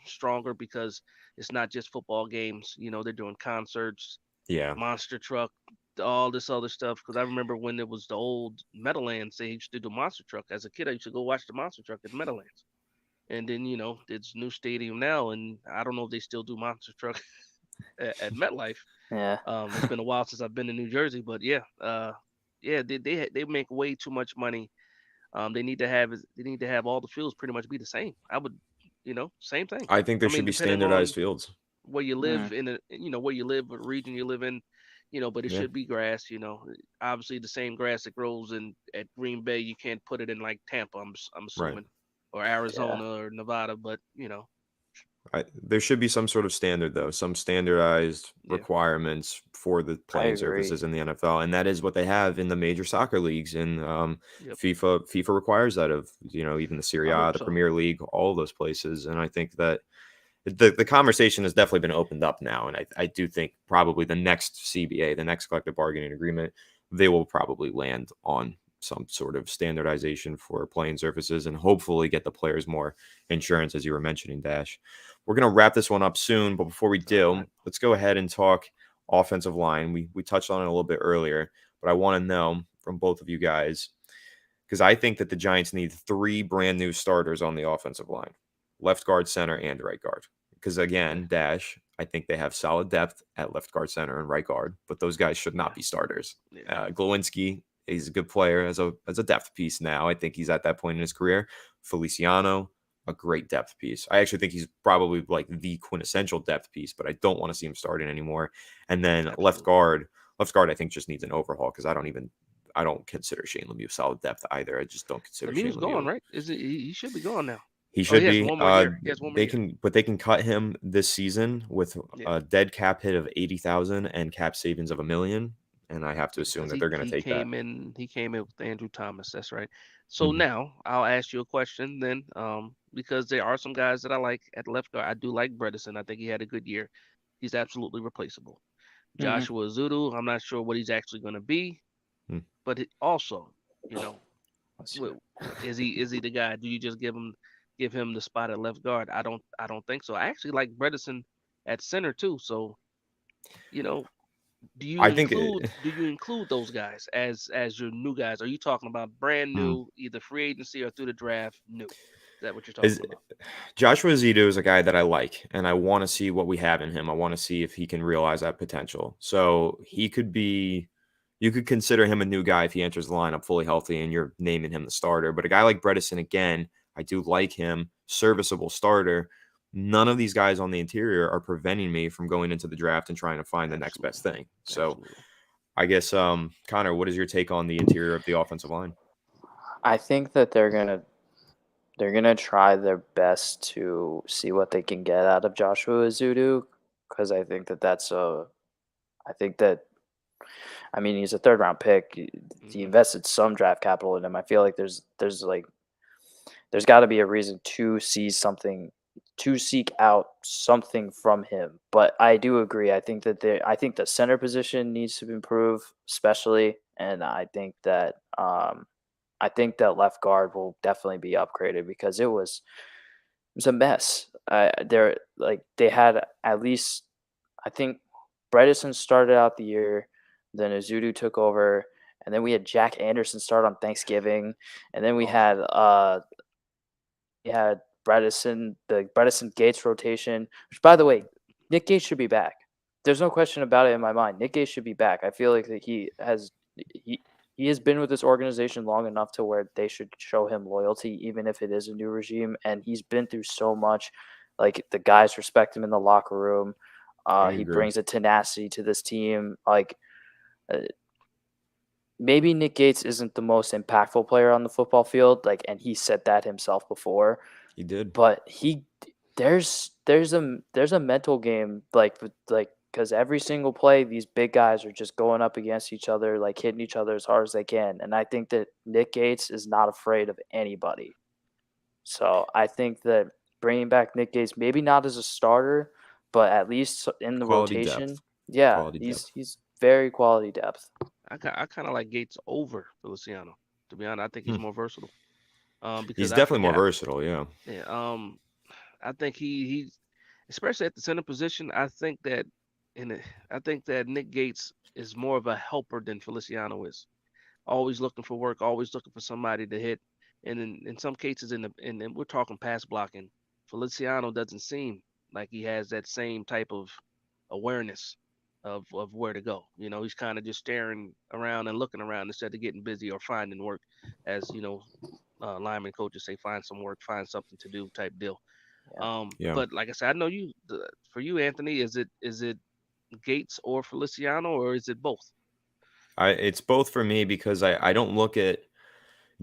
stronger because it's not just football games. They're doing concerts, yeah, monster truck, all this other stuff. Because I remember when it was the old Meadowlands, they used to do monster truck. As a kid, I used to go watch the monster truck at Meadowlands. And then it's new stadium now, and I don't know if they still do monster truck at MetLife. Yeah, It's been a while since I've been to New Jersey, but yeah, yeah, they make way too much money. They need to have all the fields pretty much be the same. I would, same thing. I think I there should mean, be depending standardized on fields. where you Mhm. live where you live, what region you live in, but it Yeah, should be grass. Obviously the same grass that grows in at Green Bay, you can't put it in like Tampa. I'm right. assuming, or Yeah, Arizona or Nevada, but There should be some sort of standard, though, some standardized yeah, requirements for the I playing agree. surfaces in the NFL, and that is what they have in the major soccer leagues. And yep. FIFA requires that of even the Serie I A, hope the so. Premier League, all of those places. And I think that the conversation has definitely been opened up now, and I do think probably the next CBA, the next collective bargaining agreement, they will probably land on some sort of standardization for playing surfaces and hopefully get the players more insurance, as you were mentioning, Dash. We're gonna wrap this one up soon, but before we All do, right. let's go ahead and talk offensive line. We touched on it a little bit earlier, but I want to know from both of you guys because I think that the Giants need three brand new starters on the offensive line: left guard, center, and right guard. Because Okay. again, Dash, I think they have solid depth at left guard, center, and right guard, but those guys should Yeah. not be starters. Yeah. Glowinski is a good player as a depth piece now. I think he's at that point in his career. Feliciano, a great depth piece. I actually think he's probably like the quintessential depth piece, but I don't want to see him starting anymore. And then Absolutely. left guard, I think just needs an overhaul because I don't consider Shane Lemieux solid depth either. I just don't consider Shane Lemieux's gone, Lemieux. right? Is it? He should be gone now. He Oh, he should has be. one more year. He has one more year. They can cut him this season with Yeah, a dead cap hit of 80,000 and cap savings of 1 million. And I have to assume because that he they're going to he take that. came in he came in with Andrew Thomas. That's right. So Mhm. now I'll ask you a question then, because there are some guys that I like at left guard. I do like Bredesen. I think he had a good year. He's absolutely replaceable. Mhm. Joshua Zudu, I'm not sure what he's actually going to be, Mm. but also, you know, Let's see. wh- is he the guy? Do you just give him the spot at left guard? I don't think so. I actually like Bredesen at center too. So you know, do you I think include do you include those guys as your new guys? Are you talking about brand mm, new, either free agency or through the draft? New. Is that what you're is talking about? Joshua Zito is a guy that I like, and I want to see what we have in him. I want to see if he can realize that potential. So he could be, you could consider him a new guy if he enters the lineup fully healthy and you're naming him the starter. But a guy like Bredesen, again, I do like him, serviceable starter. None of these guys on the interior are preventing me from going into the draft and trying to find the next best Absolutely. thing. So Absolutely. I guess, Connor, what is your take on the interior of the offensive line? I think that they're gonna try their best to see what they can get out of Joshua Zudu because I think that I mean he's a third round pick. He Hmm. invested some draft capital in him. I feel like there's got to be a reason to seek out something from him. But I do agree. I think the center position needs to improve, especially, and I think that left guard will definitely be upgraded because it was a mess. They had at least I think Bredesen started out the year, then Azudu took over, and then we had Jack Anderson start on Thanksgiving, and then Awful. we had the Bredesen Gates rotation, which by the way, Nick Gates should be back. There's no question about it in my mind. Nick Gates should be back. I feel like that he he has been with this organization long enough to where they should show him loyalty, even if it is a new regime. And he's been through so much. Like the guys respect him in the locker room. I He agree. brings a tenacity to this team. Uh, Maybe Nick Gates isn't the most impactful player on the football field, and he said that himself before. He did. But there's a mental game because every single play these big guys are just going up against each other, like hitting each other as hard as they can. And I think that Nick Gates is not afraid of anybody. So I think that bringing back Nick Gates, maybe not as a starter, but at least in the Quality rotation. depth. Yeah, Quality depth. he's very quality depth. I kind of like Gates over Feliciano. To be honest, I think Hmm. he's more versatile. Because He's I definitely more forgot. versatile. Yeah. Yeah. I think he's especially at the center position. I think that Nick Gates is more of a helper than Feliciano is. Always looking for work, always looking for somebody to hit. And in some cases, and we're talking pass blocking, Feliciano doesn't seem like he has that same type of awareness of where to go. He's kind of just staring around and looking around instead of getting busy or finding work, as lineman coaches say, find some work, find something to do type deal. Yeah. Yeah. But like I said, I know for you, Anthony, is it Gates or Feliciano, or is it both? It's both for me because I don't look at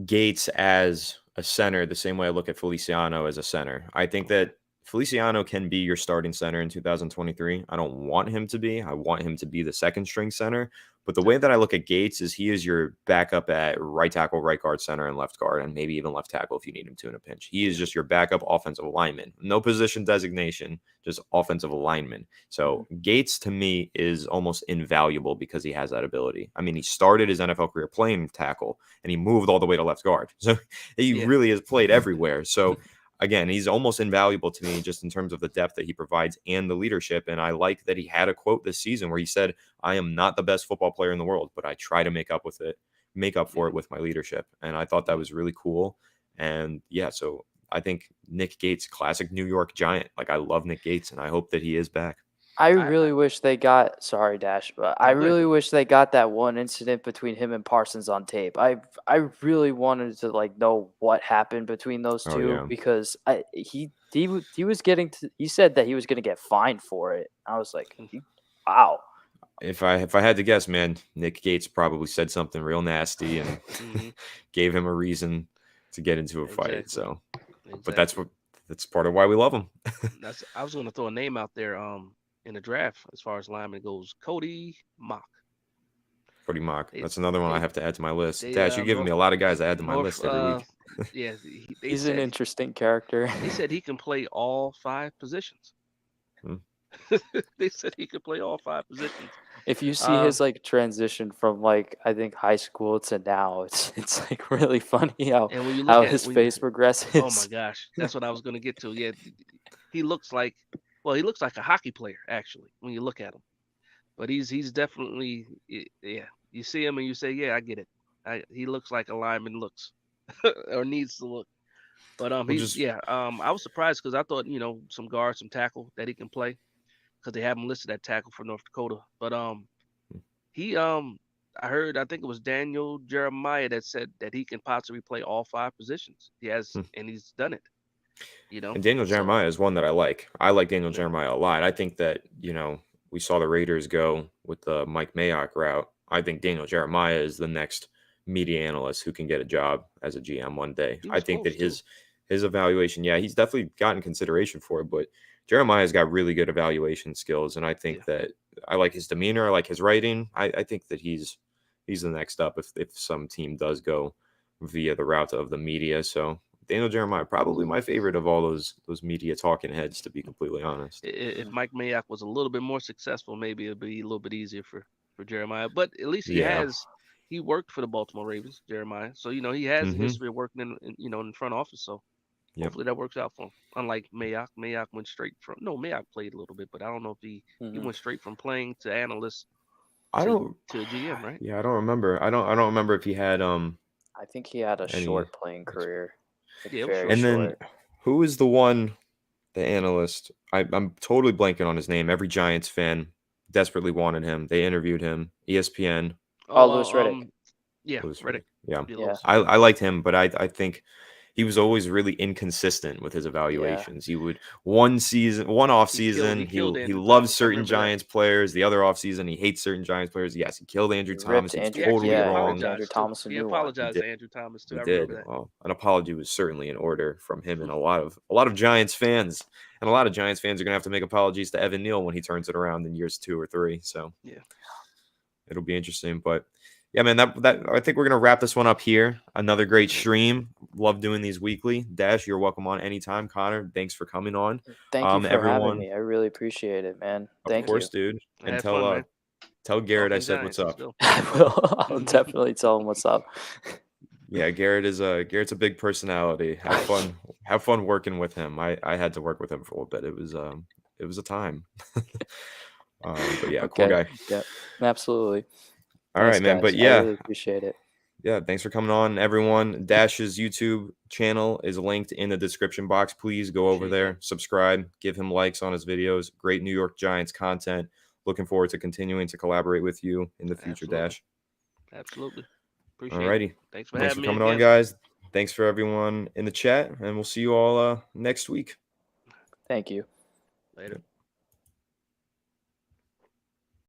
Gates as a center the same way I look at Feliciano as a center. I think Okay. that Feliciano can be your starting center in 2023. I don't want him to be. I want him to be the second string center. But the way that I look at Gates is he is your backup at right tackle, right guard, center, and left guard, and maybe even left tackle if you need him to in a pinch. He is Yeah. just your backup offensive lineman. No position designation, just offensive lineman. So Gates to me is almost invaluable because he has that ability. I mean, he started his NFL career playing tackle and he moved all the way to left guard. So he Yeah. really has played everywhere. So again, he's almost invaluable to me just in terms of the depth that he provides and the leadership. And I like that he had a quote this season where he said, "I am not the best football player in the world, but I try to make up for Yeah. it with my leadership." And I thought that Yeah. was really cool. And yeah, so I think Nick Gates, classic New York Giant. Like I love Nick Gates and I hope that he is back. I I really wish they got sorry, Dash, but I no, go ahead. really wish they got that one incident between him and Parsons on tape. I really wanted to know what happened between those Oh two yeah. because he was getting to, he said that he was going to get fined for it. I was like, wow. If I had to guess, man, Nick Gates probably said something real nasty and Mm-hmm. gave him a reason to get into a fight. Exactly. So, but Exactly. that's part of why we love him. I was gonna throw a name out there. In the draft as far as lineman goes, Cody Mock. Cody Mock. They That's another one I they have to add to my list. they Dash, you're giving me North a lot of guys I add to my North list every week. yeah, they He's an said interesting character. he can play all five positions. Hmm. They said he could play all five positions. If you see Uh, his transition from I think high school to now, it's really funny and when you look how at his when face oh my progresses. gosh, that's what I was gonna get to. Yeah, he looks like he looks like a hockey player actually when you look at him. But he's definitely yeah. You see him and you say, yeah, I get it. He looks like a lineman looks or needs to look. But We'll he's just yeah. I was surprised because I thought some guard, some tackle that he can play because they have him listed at tackle for North Dakota. But he I think it was Daniel Jeremiah that said that he can possibly play all five positions. He has hmm. and he's done it. And Daniel So Jeremiah is one that I like. I like Daniel yeah, Jeremiah a lot. I think that, we saw the Raiders go with the Mike Mayock route. I think Daniel Jeremiah is the next media analyst who can get a job as a GM one day. he I was think that close too. his evaluation, yeah, he's definitely gotten consideration for it, but Jeremiah's got really good evaluation skills, and I Yeah. think that I like his demeanor, I like his writing. I think that he's the next up if some team does go via the route of the media. So Daniel Jeremiah, probably my favorite of all those media talking heads, to be completely honest. If Mike Mayock was a little bit more successful, maybe it'd be a little bit easier for Jeremiah. But at least Yeah. he worked for the Baltimore Ravens, Jeremiah. So he has a Mm-hmm. history of working in front office. So Yep. hopefully that works out for him. Unlike Mayock, Mayock went straight from no Mayock played a little bit, but I don't know if he Mhm. went straight from playing to analyst I to don't. to GM, right? Yeah, I don't remember. I don't remember if he had I think he had a any. short playing career, Yeah, it was very short. And then short. who is the analyst? I'm totally blanking on his name. Every Giants fan desperately wanted him. They interviewed him. ESPN. Oh, Oh, Louis Riddick. yeah, Lewis Reddick. Riddick. Yeah, Yeah, Yeah, Lewis. I liked him, but I think he was always really inconsistent with his yeah. evaluations. He would one off He season killed he Andrew loves Thomas. I certain remember that. Giants players. The other off season he hates certain Giants players. Yes, he killed Andrew He Thomas. ripped He was He Andrew. actually totally Yeah, he ripped wrong. Andrew apologized too. Thomas a He new one. He apologized did. to Andrew Thomas too. He I remember did. that. Well, an apology was certainly in order from him and a lot of Giants fans. And a lot of Giants fans are gonna have to make apologies to Evan Neal when he turns it around in years 2 or 3. So Yeah. it'll be interesting. But Yeah, man, that I think we're gonna wrap this one up here. Another great stream. Love doing these weekly. Dash, you're welcome on anytime. Connor, thanks for coming on. Thank you for having Everyone, me. I really appreciate it, man. of Thank you. course, dude. I And had fun, man. tell Garrett I Talking said what's Giants. Let's up. go. I will. I'll definitely tell him what's up. Yeah, Garrett's a big personality. Have fun working with him. I had to work with him for a little bit. It was a time. But yeah, cool Okay. guy. Yeah, absolutely. All Thanks, right, man. guys. But I yeah, really appreciate it. yeah, thanks for coming on, everyone. Dash's YouTube channel is linked in the description box. Please go over Appreciate there, subscribe, give him likes on his videos. Great New York Giants content. Looking forward to continuing to collaborate with you in the future, Absolutely. Dash. Absolutely. All Appreciate it. righty. Thanks for Thanks for having me coming on, again. guys. Thanks for everyone in the chat, and we'll see you all next week. Thank you. Later.